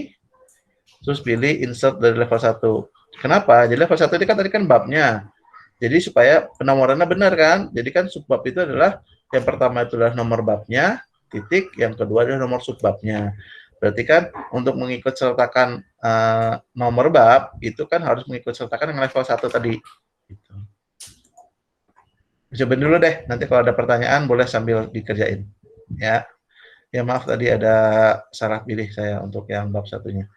terus pilih insert dari level 1. Kenapa? Jadi level 1 ini kan tadi kan babnya. Jadi supaya penomorannya benar kan. Jadi kan subbab itu adalah yang pertama itu adalah nomor babnya, titik, yang kedua adalah nomor subbabnya. Berarti kan untuk mengikut sertakan nomor bab itu kan harus mengikut sertakan yang level 1 tadi. Gitu. Cobain dulu deh. Nanti kalau ada pertanyaan boleh sambil dikerjain. Ya. Ya maaf tadi ada salah pilih saya untuk yang bab satunya.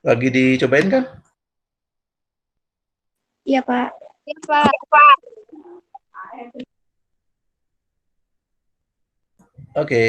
Lagi dicobain kan? Iya, Pak. Iya, Pak. Oke.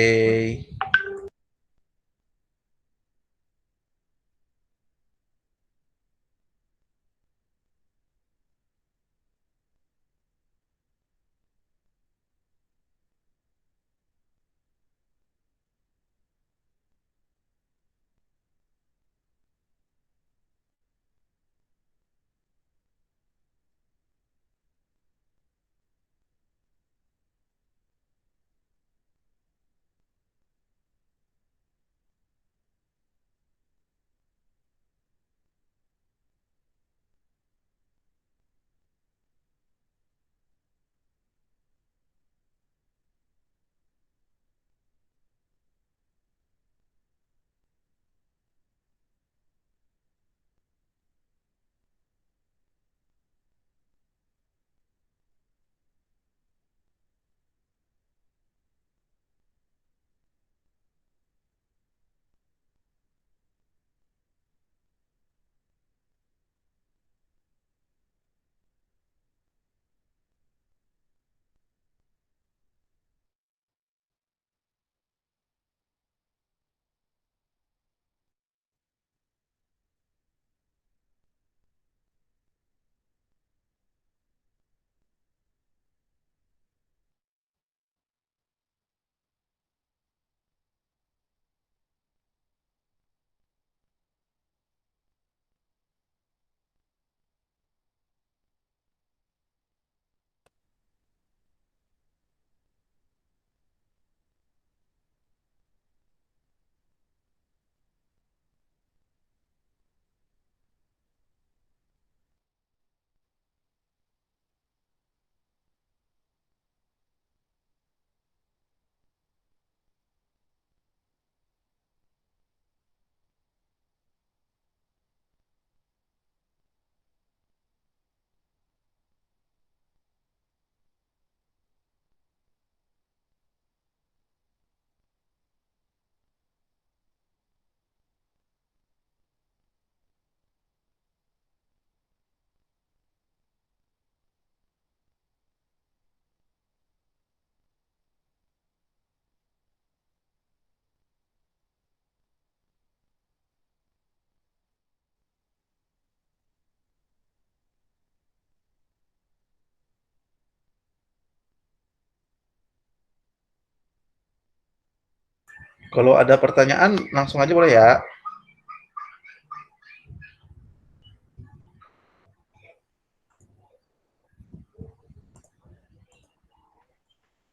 Kalau ada pertanyaan langsung aja boleh ya.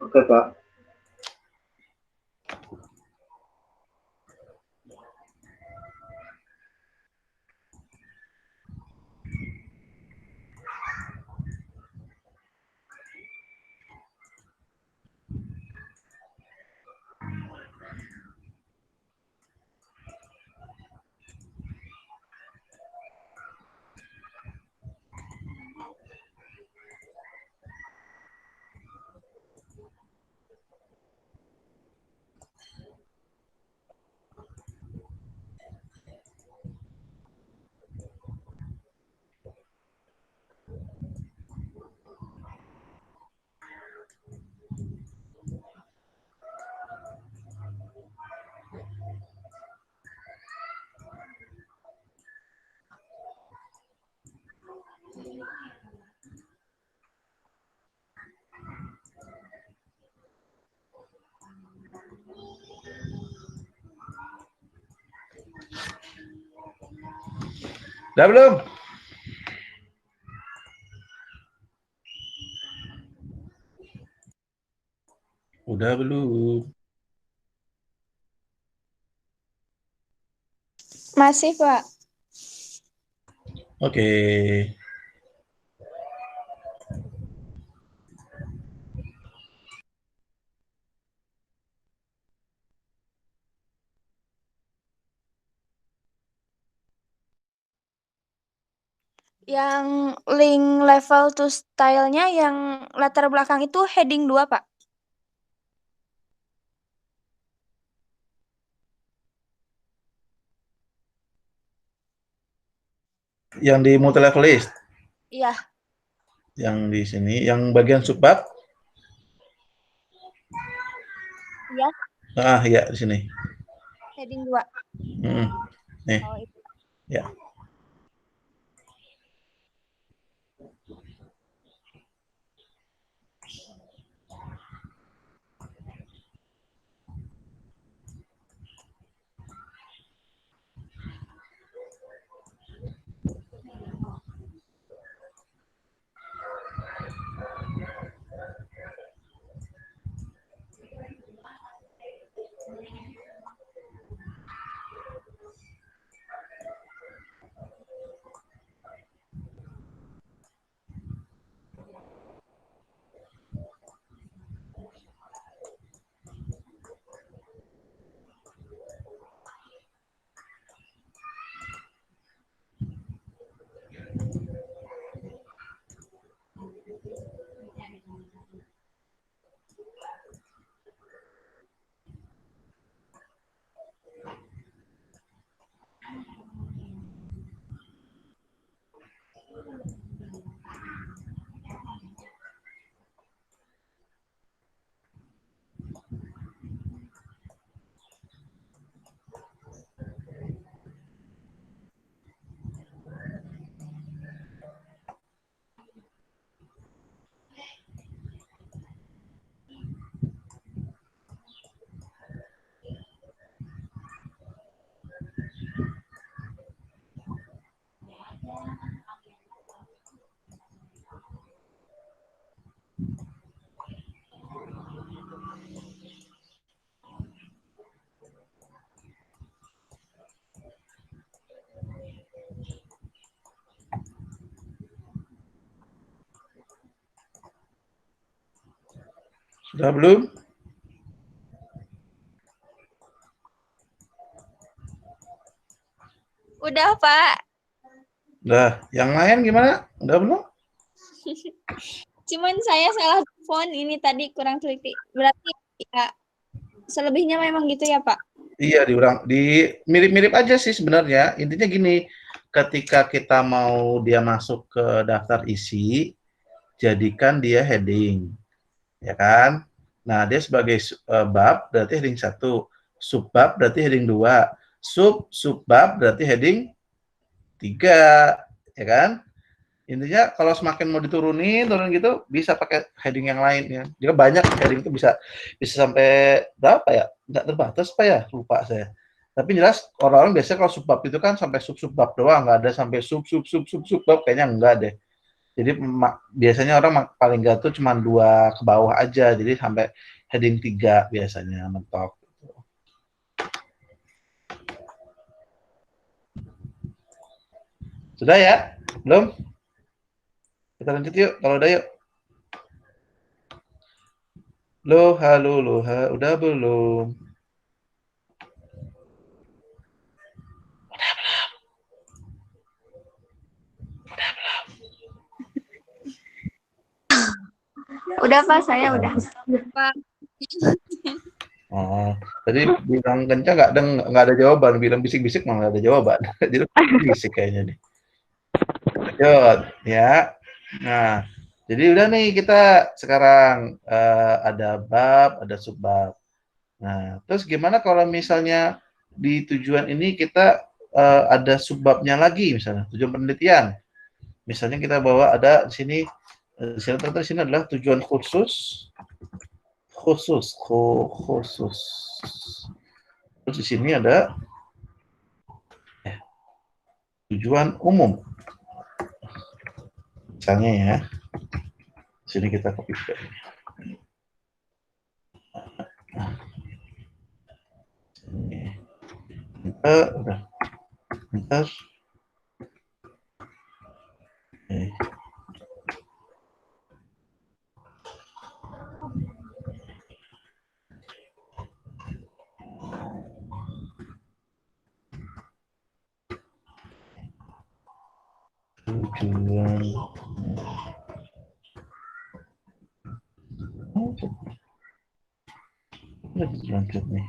Oke, Pak. Udah belum? Udah belum? Masih, Pak. Oke. Yang link level to style-nya yang latar belakang itu heading 2, Pak. Yang di multi level list, Iya, yang di sini, yang bagian subbab. iya, Ah, ya di sini. heading 2. Nih, Oh, itu. ya. Sudah belum? Udah, Pak. Udah. Yang lain gimana? Udah belum? Cuman saya salah font ini tadi kurang teliti. Berarti ya selebihnya memang gitu ya, Pak? Iya, diulang. Di mirip-mirip aja sih sebenarnya. Intinya gini, ketika kita mau dia masuk ke daftar isi, jadikan dia heading. Ya kan? Nah, dia sebagai bab berarti heading 1, subbab berarti heading 2, subbab berarti heading 3, ya kan? Intinya kalau semakin mau diturunin, turun gitu, bisa pakai heading yang lain ya. Dia banyak heading itu bisa sampai berapa ya? Nggak terbatas apa ya? Lupa saya. Tapi jelas orang-orang biasanya kalau subbab itu kan sampai sub-subbab doang, nggak ada sampai sub-subbab, kayaknya enggak deh. Jadi biasanya orang paling nggak tuh cuma 2 ke bawah aja, jadi sampai heading 3 biasanya mentok. Sudah ya? Belum? Kita lanjut yuk, kalau udah yuk. Loh, halo, loh, udah belum? Udah Pak, saya udah. Oh, tadi bilang kencang nggak ada jawaban, bilang bisik-bisik malah nggak ada jawaban. Jadi bisik kayaknya nih. Lanjut, ya. Nah, jadi udah nih kita sekarang ada bab, ada subbab. Nah, terus gimana kalau misalnya di tujuan ini kita ada subbabnya lagi, misalnya tujuan penelitian. Misalnya kita bawa ada di sini, di sini adalah tujuan khusus. Terus di sini ada tujuan umum. Misalnya ya, di sini kita copy juga. Udah. Bentar. Tujuan lanjut nih.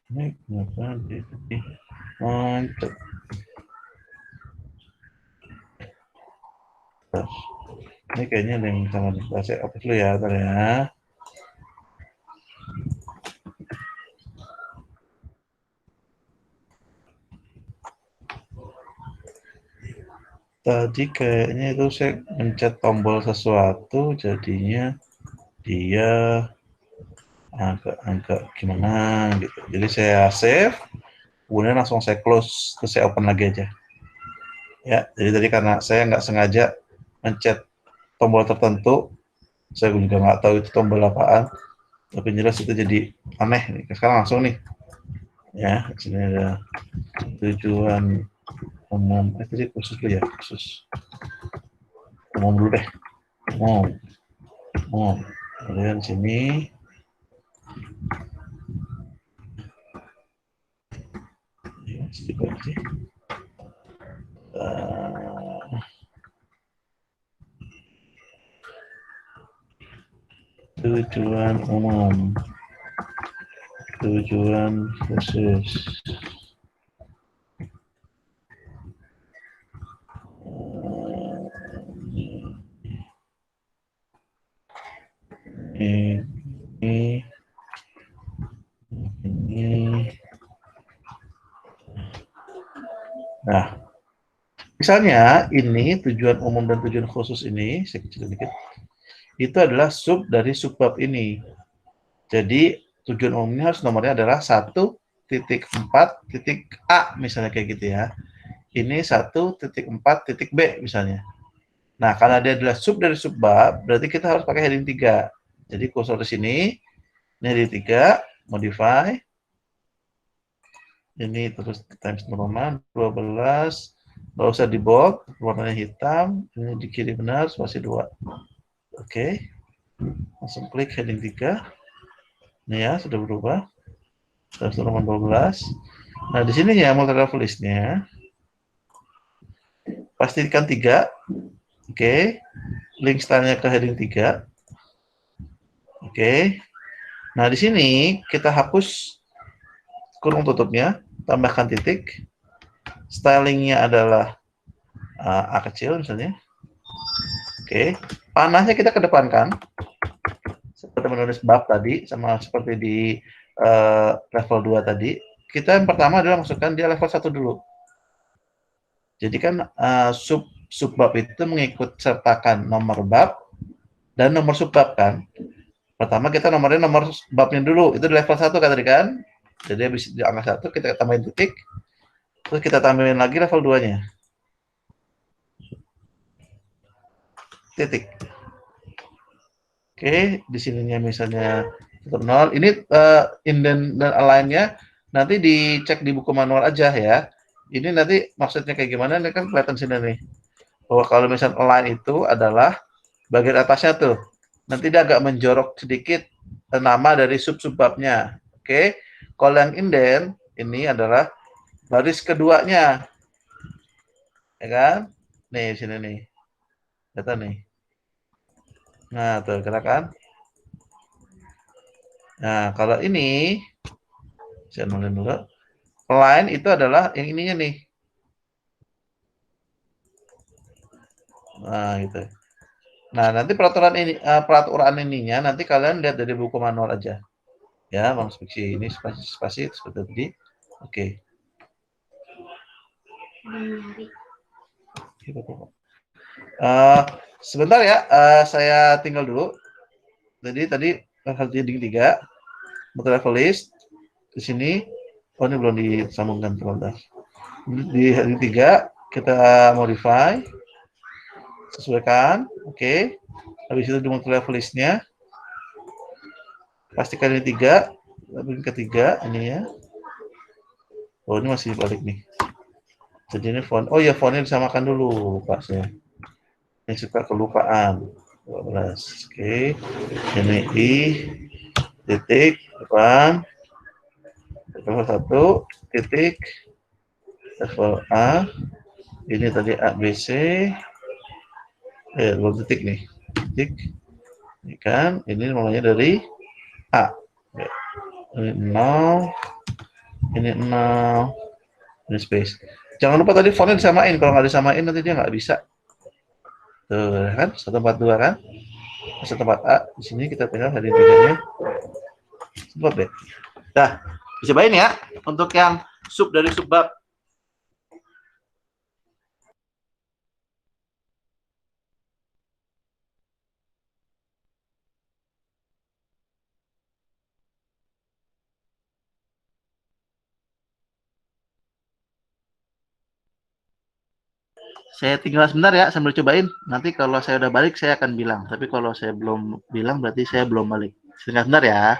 Ini kenapa di mantap. Ini kayaknya ada yang salah nih. Saya hapus dulu ya, bentar ya. Tadi kayaknya itu saya mencet tombol sesuatu, jadinya dia agak gimana gitu. Jadi saya save, kemudian langsung saya close, terus saya open lagi aja. Ya, jadi tadi karena saya nggak sengaja mencet tombol tertentu, saya juga nggak tahu itu tombol apaan, tapi jelas itu jadi aneh nih. Sekarang langsung nih, ya, sini ada tujuan umum, tadi khusus dulu ya, khusus umum dulu deh, umum. Kemudian sini sedikit sih. Tujuan umum, tujuan khusus. Ini. Nah, misalnya ini tujuan umum dan tujuan khusus ini, saya kecil dikit, itu adalah sub dari subbab ini. Jadi tujuan umumnya harus nomornya adalah 1.4.a misalnya kayak gitu ya. Ini 1.4.b misalnya. Nah, karena dia adalah sub dari subbab, berarti kita harus pakai heading 3. Jadi kursor di sini, ini heading 3, modify. Ini terus times Roman 12, nggak usah di bold, warnanya hitam, ini di kiri benar, spasi 2. Oke, langsung klik heading 3. Ini ya, sudah berubah. Times Roman 12. Nah, di sini ya, multi-level list-nya. Pastikan 3. Oke, link style-nya ke heading 3. Oke. Nah, di sini kita hapus kurung tutupnya, tambahkan titik. Stylingnya adalah A kecil misalnya. Oke. Panahnya kita kedepankan. Seperti menulis bab tadi, sama seperti di level 2 tadi. kita yang pertama adalah masukkan dia level 1 dulu. Jadi kan subbab itu mengikut sertakan nomor bab dan nomor subbab kan. Pertama kita nomornya nomor babnya dulu, itu di level 1 kan tadi kan. Jadi habis di angka 1 kita tambahin titik, terus kita tambahin lagi level 2-nya. Titik. Oke, di sininya misalnya 0. Ini indent dan align-nya nanti dicek di buku manual aja ya. Ini nanti maksudnya kayak gimana, ini kan kelihatan sini nih. Bahwa kalau misalnya align itu adalah bagian atasnya tuh. Nanti dia agak menjorok sedikit nama dari sub-subbabnya. Oke. Kalau yang indent ini adalah baris keduanya. Ya kan? Nih, sini nih. Data nih. Nah, tuh, kan? Nah, kalau ini saya nolin dulu. Line itu adalah yang ininya nih. Nah, gitu. Nah, nanti peraturan ininya nanti kalian lihat dari buku manual aja. Ya, Bang Spiksi ini spasi seperti tadi. Oke. Sebentar ya, saya tinggal dulu. Jadi tadi level 3, level list di sini. Oh, ini belum disambungkan sebentar. Di heading 3 kita modify, sesuaikan, oke. Habis itu di level listnya, pastikan ini 3, level ketiga ini ya. Oh, ini masih balik nih. Jadi ini font. Oh ya, fontnya disamakan dulu, Pak saya. Ini suka kelupaan. 12. Oke. Ini I titik depan level 1 titik level A. Ini tadi A B C. Belum titik nih. Titik. Ini kan ini mulainya dari A. Ini 0. Ini 0. Ini space. Jangan lupa tadi fontnya disamain. Kalau nggak disamain nanti dia nggak bisa. Tuh kan 142 kan. 144 A. Di sini kita tinggal heading 3-nya. Sebab deh. Nah, dicobain ya untuk yang sub dari subbab. Saya tinggal sebentar ya sambil cobain. Nanti kalau saya udah balik saya akan bilang. Tapi kalau saya belum bilang berarti saya belum balik. Tinggal sebentar ya.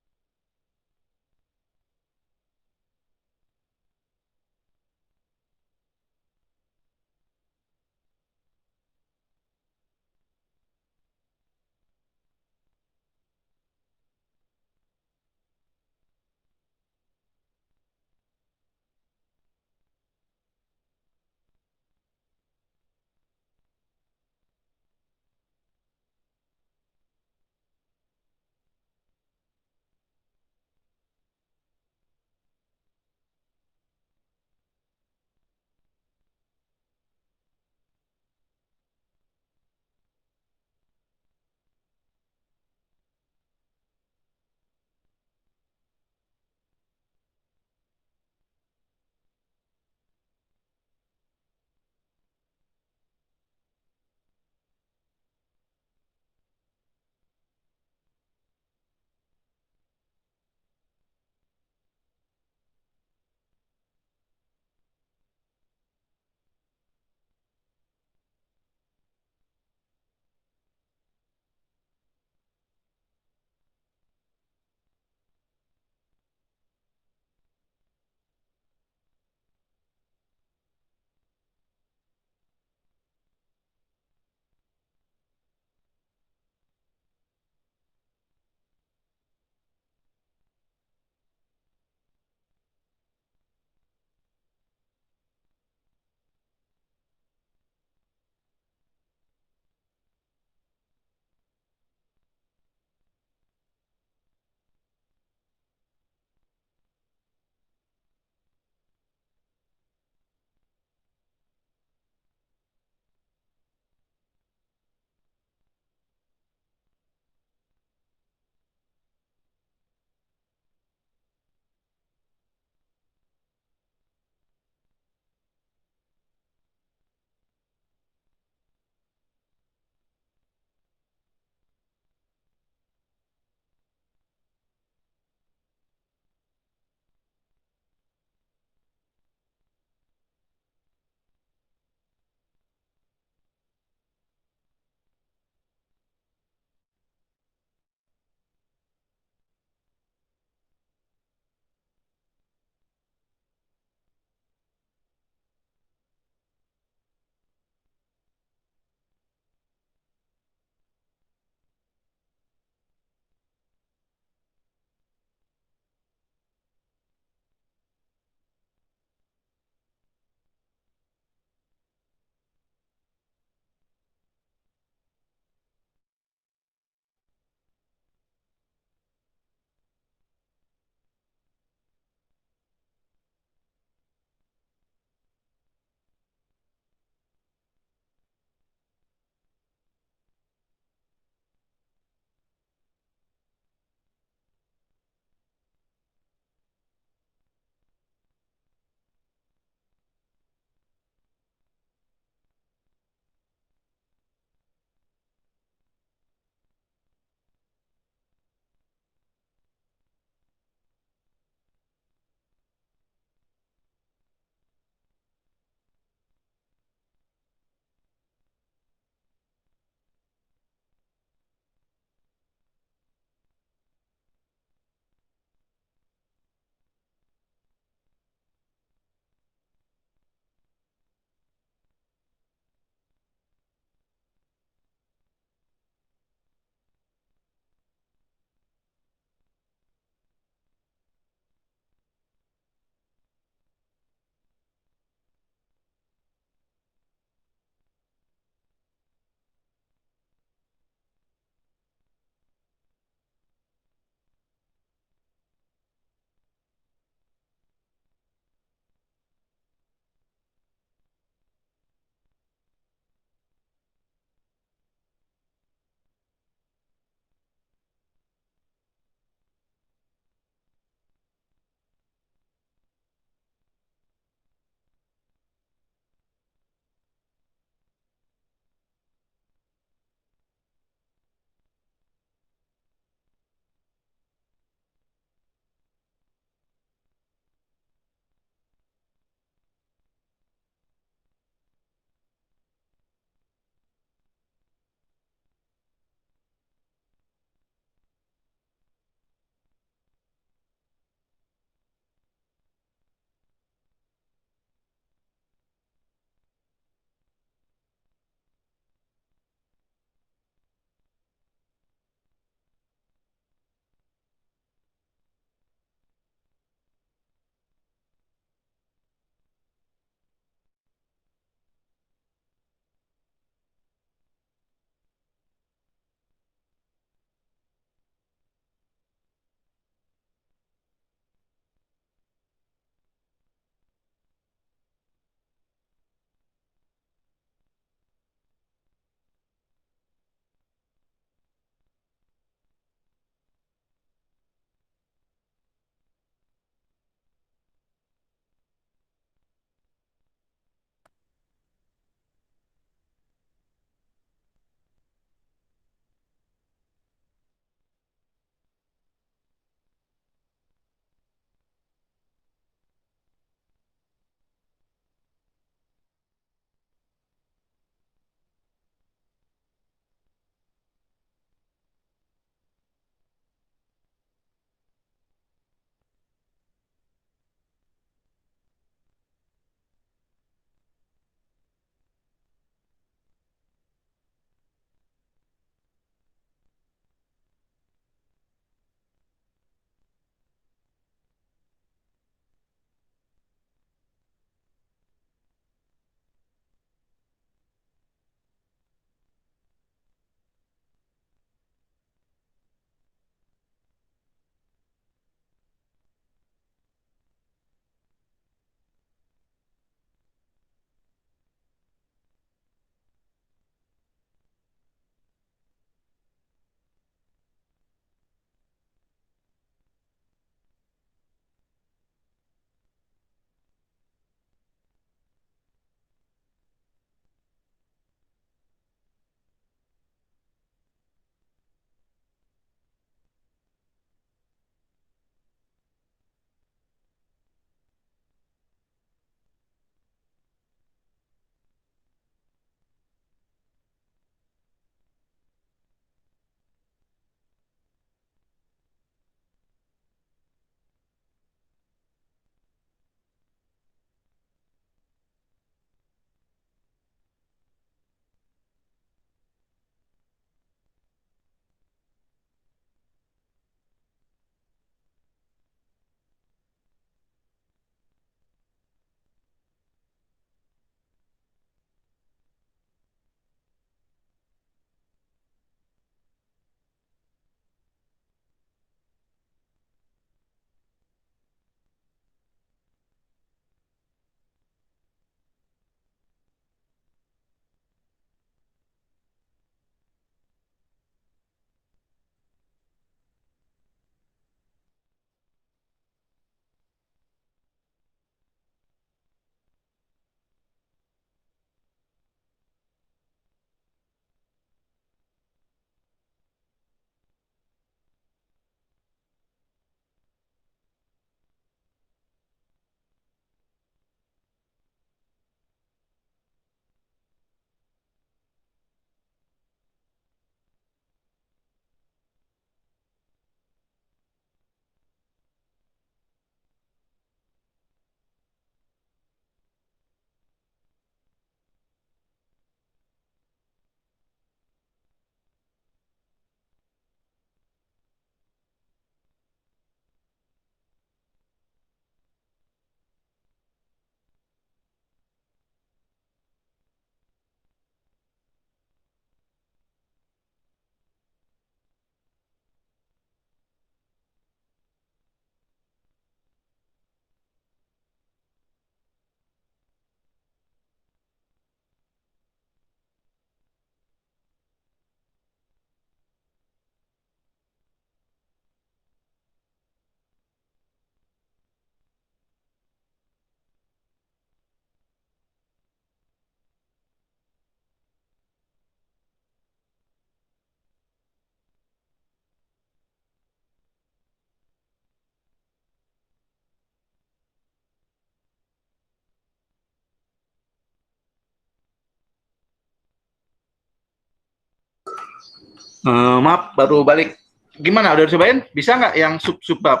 Maaf, baru balik. Gimana? Udah cobain? Bisa nggak yang subbab?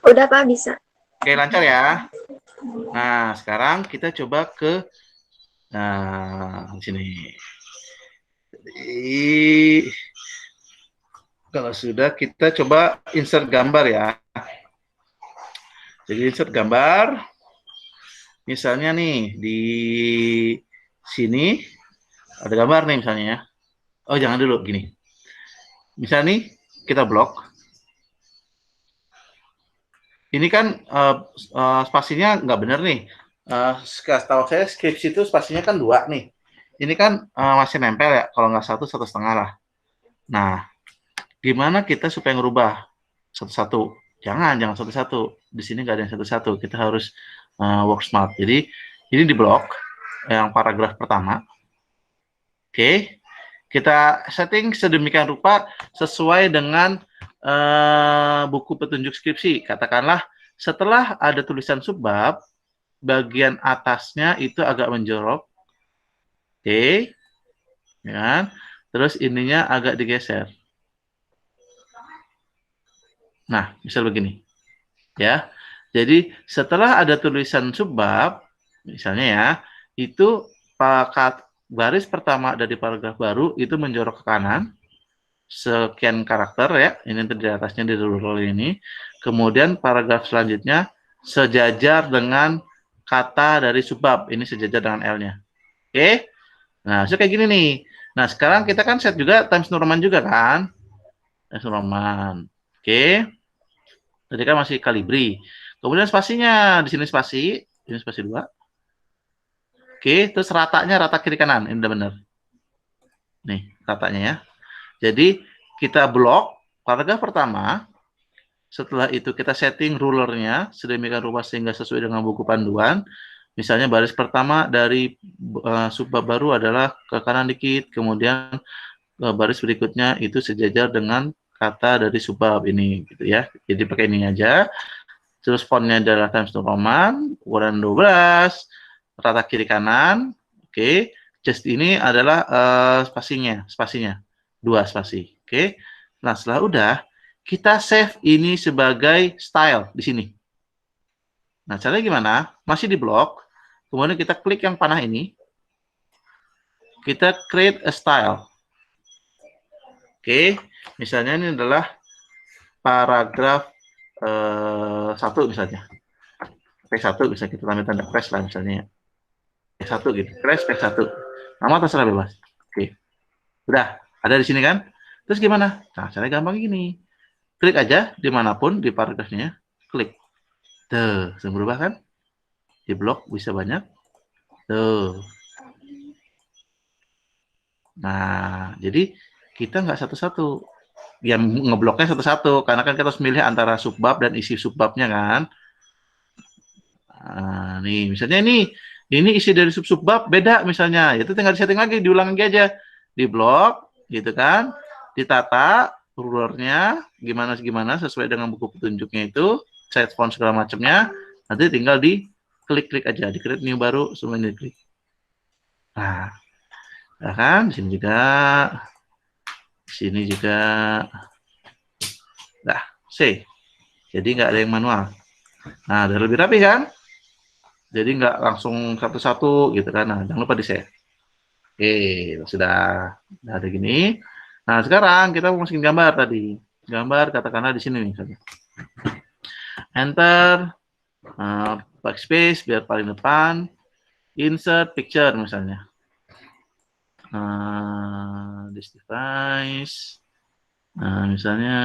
Udah Pak, bisa. Oke, lancar ya. Nah, sekarang kita coba ke sini. Jadi, kalau sudah, kita coba insert gambar ya. Jadi insert gambar. Misalnya nih di sini ada gambar nih misalnya ya. Oh, jangan dulu gini. Misalnya nih kita blok. Ini kan spasinya nggak benar nih. Setahu saya skripsi itu spasinya kan 2 nih. Ini kan masih nempel ya. Kalau nggak 1, 1,5 lah. Nah, gimana kita supaya ngerubah satu-satu? Jangan satu-satu. Di sini nggak ada yang satu-satu. Kita harus work smart. Jadi ini di blok yang paragraf pertama. Oke, kita setting sedemikian rupa sesuai dengan buku petunjuk skripsi. Katakanlah setelah ada tulisan subbab, bagian atasnya itu agak menjorok. Oke, ya. Terus ininya agak digeser. Nah, misal begini, ya. Jadi setelah ada tulisan subbab, misalnya ya, itu baris pertama dari paragraf baru itu menjorok ke kanan, sekian karakter ya, ini di atasnya di ruler ini. Kemudian paragraf selanjutnya sejajar dengan kata dari subbab, ini sejajar dengan L-nya. Oke, nah so kayak gini nih. Nah sekarang kita kan set juga Times New Roman juga kan, Times New Roman. Oke, tadi kan masih Calibri. Kemudian spasinya, di sini spasi, ini spasi 2. Oke, terus ratanya rata kiri kanan, ini udah bener. Nih, ratanya ya. Jadi, kita blok paragraf pertama, setelah itu kita setting rulernya, sedemikian rupa sehingga sesuai dengan buku panduan. Misalnya baris pertama dari subbab baru adalah ke kanan dikit, kemudian baris berikutnya itu sejajar dengan kata dari subbab ini, gitu ya. Jadi pakai ini aja. Terus fontnya adalah Times New Roman, ukuran 12, rata kiri kanan. Oke, just ini adalah spasinya, 2 spasi. Oke. Nah, setelah udah, kita save ini sebagai style di sini. Nah, caranya gimana? Masih di blok. Kemudian kita klik yang panah ini. Kita create a style. Oke, misalnya ini adalah paragraf 1 misalnya. P1 bisa kita tambah tanda press lah misalnya. P1 gitu. Press P1. Nama terserah bebas. Oke. Udah, ada di sini kan? Terus gimana? Nah, caranya gampang gini. Klik aja dimanapun di paragrafnya. Klik. Tuh, langsung berubah kan? Di blok bisa banyak. Tuh. Nah, jadi kita nggak satu-satu. Yang ngebloknya satu-satu, karena kan kita harus milih antara subbab dan isi subbabnya kan. Nah, nih, misalnya ini isi dari subbab beda misalnya. Itu tinggal disetting lagi, diulang lagi aja. Di blok, gitu kan. Ditata rulernya gimana sesuai dengan buku petunjuknya itu, set font segala macamnya. Nanti tinggal di klik-klik aja, di create new baru, semua ini klik. Nah, ya kan, di sini juga. Sini juga. Nah, save. Jadi nggak ada yang manual. Nah, udah lebih rapi kan? Jadi nggak langsung satu-satu gitu kan. Nah, jangan lupa di save. Oke, sudah ada gini. Nah, sekarang kita mau masukin gambar tadi. Gambar katakanlah di sini nih. Enter. Backspace biar paling depan. Insert picture misalnya. This device. Misalnya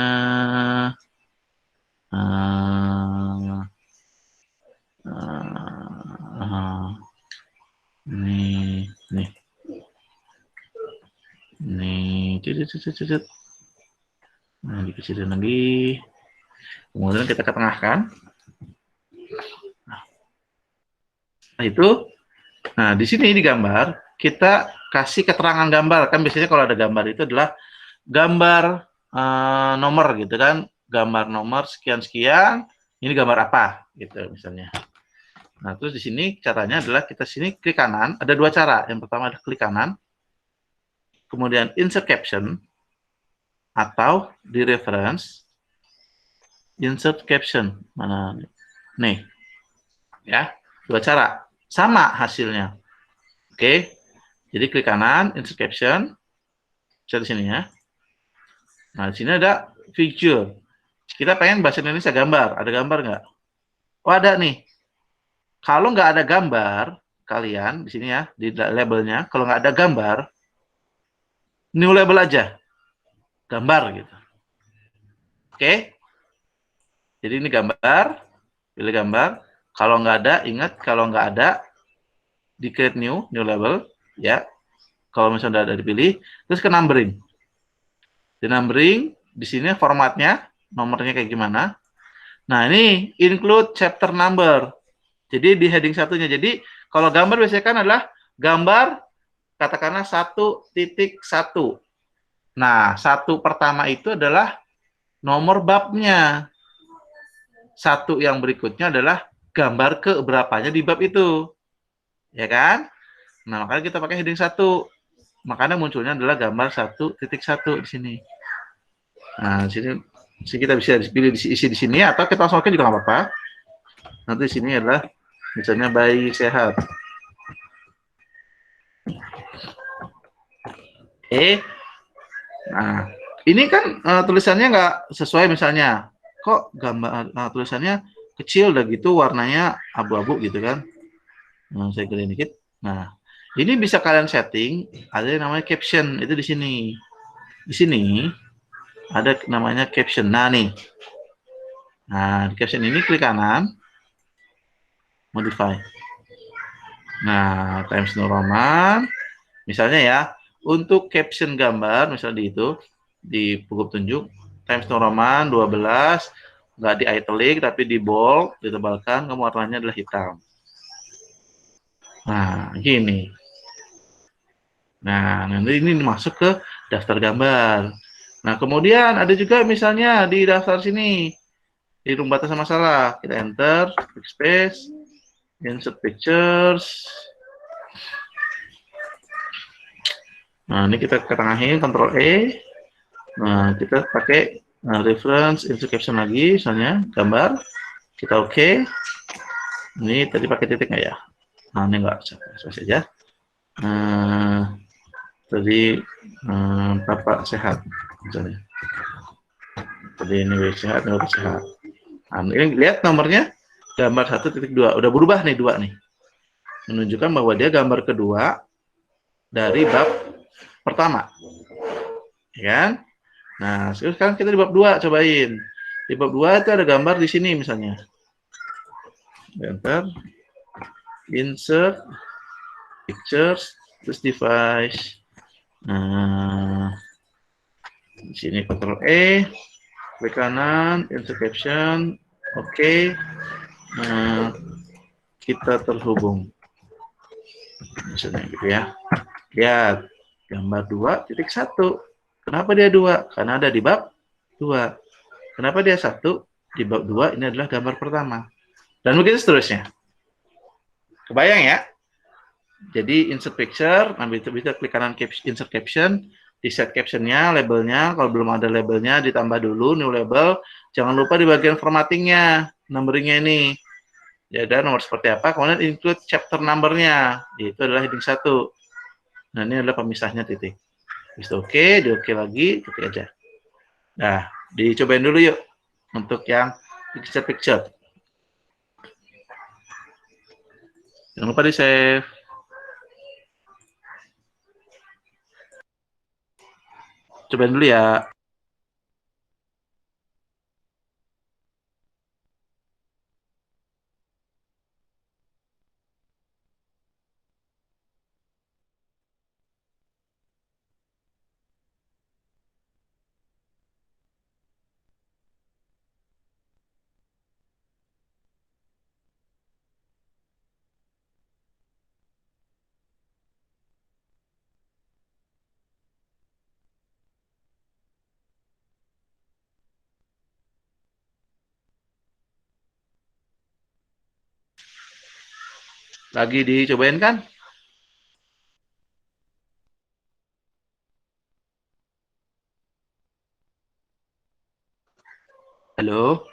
nih. Nah, dikecilin lagi. Kemudian kita ketengahkan. Nah, itu. Nah, di sini di gambar kita kasih keterangan gambar. Kan biasanya kalau ada gambar itu adalah gambar nomor gitu kan. Gambar nomor sekian-sekian. Ini gambar apa gitu misalnya. Nah, terus di sini caranya adalah kita sini klik kanan. Ada dua cara. Yang pertama adalah klik kanan, kemudian insert caption, atau di reference, insert caption. Mana nih? Ya, dua cara. Sama hasilnya. Oke. Jadi klik kanan, insert caption. Bisa di sini ya. Nah, di sini ada picture. Kita pengen bahasa Indonesia gambar. Ada gambar nggak? Oh, ada nih. Kalau nggak ada gambar, kalian di sini ya, di labelnya, kalau nggak ada gambar, new label aja. Gambar gitu. Oke? Jadi ini gambar, pilih gambar. Kalau nggak ada, ingat kalau nggak ada, di create new label, ya. Kalau misalnya udah ada dipilih, terus ke numbering. Di numbering, di sini formatnya, nomornya kayak gimana. Nah, ini include chapter number. Jadi di heading satunya. Jadi kalau gambar biasanya kan adalah gambar katakanlah 1.1. Nah, satu pertama itu adalah nomor babnya. Satu yang berikutnya adalah gambar ke berapanya di bab itu. Ya kan? Nah, makanya kita pakai heading 1. Makanya munculnya adalah gambar 1.1 di sini. Nah, di sini kita bisa pilih isi di sini atau kita langsung juga nggak apa-apa. Nanti di sini adalah misalnya bayi sehat. Oke. Nah, ini kan tulisannya nggak sesuai misalnya. Kok gambar tulisannya kecil udah gitu warnanya abu-abu gitu kan. Nah, saya gedein dikit. Nah, ini bisa kalian setting ada yang namanya caption itu di sini. Di sini ada namanya caption. Nah, nih. Nah, di caption ini klik kanan modify. Nah, Times New Roman misalnya ya, untuk caption gambar misalnya di itu di buku petunjuk Times New Roman 12 nggak di italic tapi di bold ditebalkan, kemudian warnanya adalah hitam. Nah, gini. Nah, nanti ini masuk ke daftar gambar. Nah, kemudian ada juga misalnya di daftar sini, di room batasan masalah, kita enter, backspace, insert pictures. Nah, ini kita ketengahin, Ctrl E. Nah, kita pakai reference, insert caption lagi, misalnya gambar. Kita oke. Ini tadi pakai titik nggak ya? Nah, ini nggak, spasi aja. Tadi Bapak sehat misalnya. Tadi ini sehat, ini sehat. Nah, ini lihat nomornya gambar 1.2 udah berubah nih 2 nih. Menunjukkan bahwa dia gambar kedua dari bab pertama. Ya kan? Nah, sekarang kita di bab 2 cobain. Di bab 2 itu ada gambar di sini misalnya. Enter insert pictures terus device. Nah, di sini Ctrl E, klik kanan, insert caption, oke. Nah, kita terhubung. Misalnya gitu ya. Lihat, gambar 2.1. Kenapa dia 2? Karena ada di bab 2. Kenapa dia 1? Di bab 2 ini adalah gambar pertama. Dan begitu seterusnya. Kebayang ya? Jadi insert picture, ambil itu bisa klik kanan insert caption, di set captionnya, labelnya, kalau belum ada labelnya ditambah dulu new label. Jangan lupa di bagian formattingnya, numberingnya ini. Ya ada nomor seperti apa, kemudian include chapter numbernya, itu adalah heading 1. Nah ini adalah pemisahnya titik. Bisa oke, di oke lagi, ketik aja. Nah, dicobain dulu yuk untuk yang picture. Jangan lupa di save. Cobain dulu ya. Lagi dicobain kan? Halo?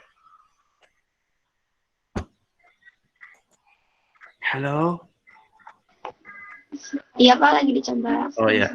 Halo? Iya Pak, lagi dicoba. Oh ya.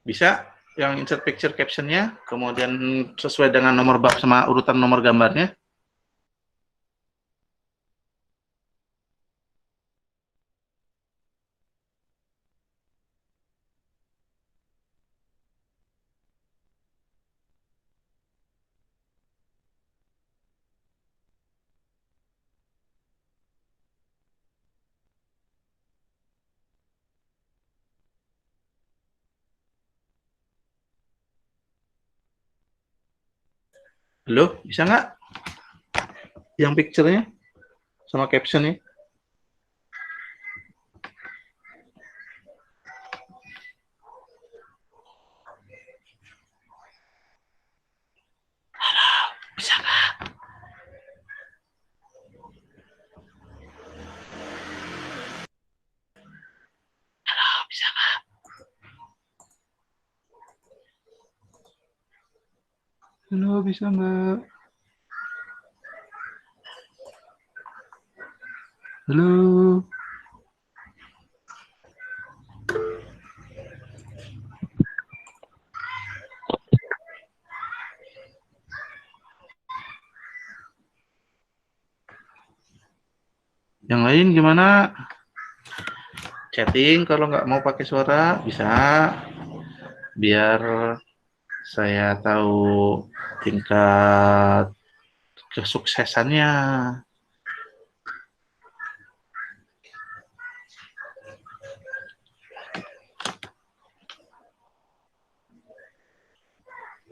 Bisa yang insert picture captionnya, kemudian sesuai dengan nomor bab sama urutan nomor gambarnya. Halo, bisa nggak? Yang picture-nya sama captionnya. Bisa nggak? Bisa nggak? Halo, bisa nggak? Halo. Yang lain gimana? Chatting kalau nggak mau pakai suara bisa, biar saya tahu tingkat kesuksesannya.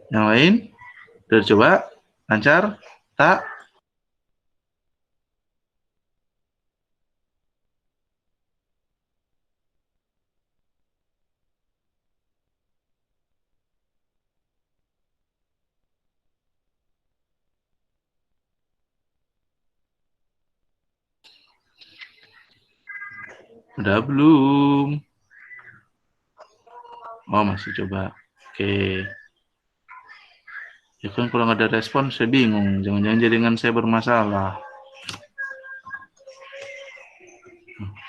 Yang lain udah coba lancar tak? Udah belum? Oh, masih coba. Oke. Ya kan kalau nggak ada respon, saya bingung. Jangan-jangan jaringan saya bermasalah.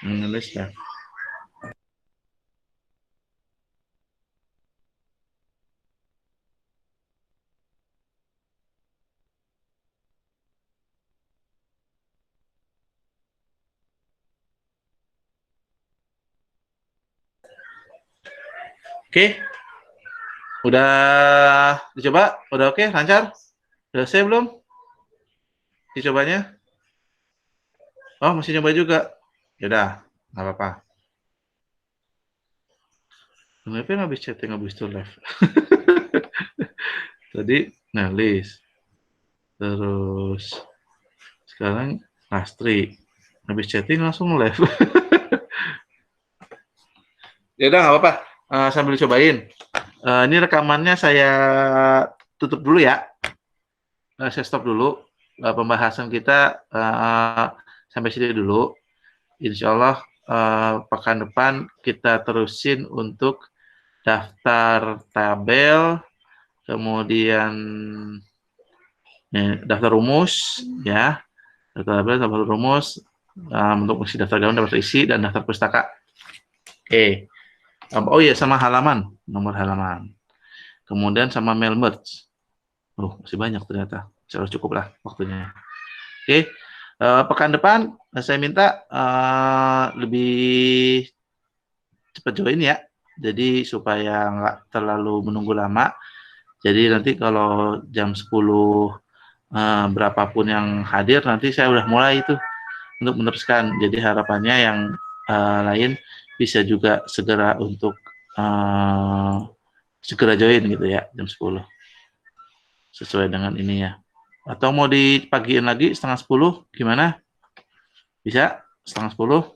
Menulis ya. Oke, udah dicoba, udah oke, lancar, udah selesai belum? Dicobanya? Oh, masih coba juga. Ya udah, nggak apa-apa. Kenapa habis chatting habis itu live? Tadi nulis, terus sekarang Lastri, habis chatting langsung live. Ya udah nggak apa-apa, sambil cobain. Ini rekamannya saya tutup dulu ya. Saya stop dulu pembahasan kita sampai sini dulu. Insya Allah pekan depan kita terusin untuk daftar tabel, kemudian daftar rumus, ya, daftar tabel, daftar rumus, untuk mengisi daftar gabungan, daftar isi, dan daftar pustaka. Oke. Oh iya, sama halaman, nomor halaman. Kemudian sama mail merge. Masih banyak ternyata. Harus cukup lah waktunya. Oke. Pekan depan saya minta lebih cepat join ya. Jadi supaya nggak terlalu menunggu lama. Jadi nanti kalau jam 10 berapapun yang hadir, nanti saya udah mulai itu untuk meneruskan. Jadi harapannya yang lain bisa juga segera untuk segera join gitu ya, jam 10. Sesuai dengan ini ya. Atau mau dipagiin lagi setengah 10, gimana? Bisa? Setengah 10?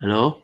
Halo?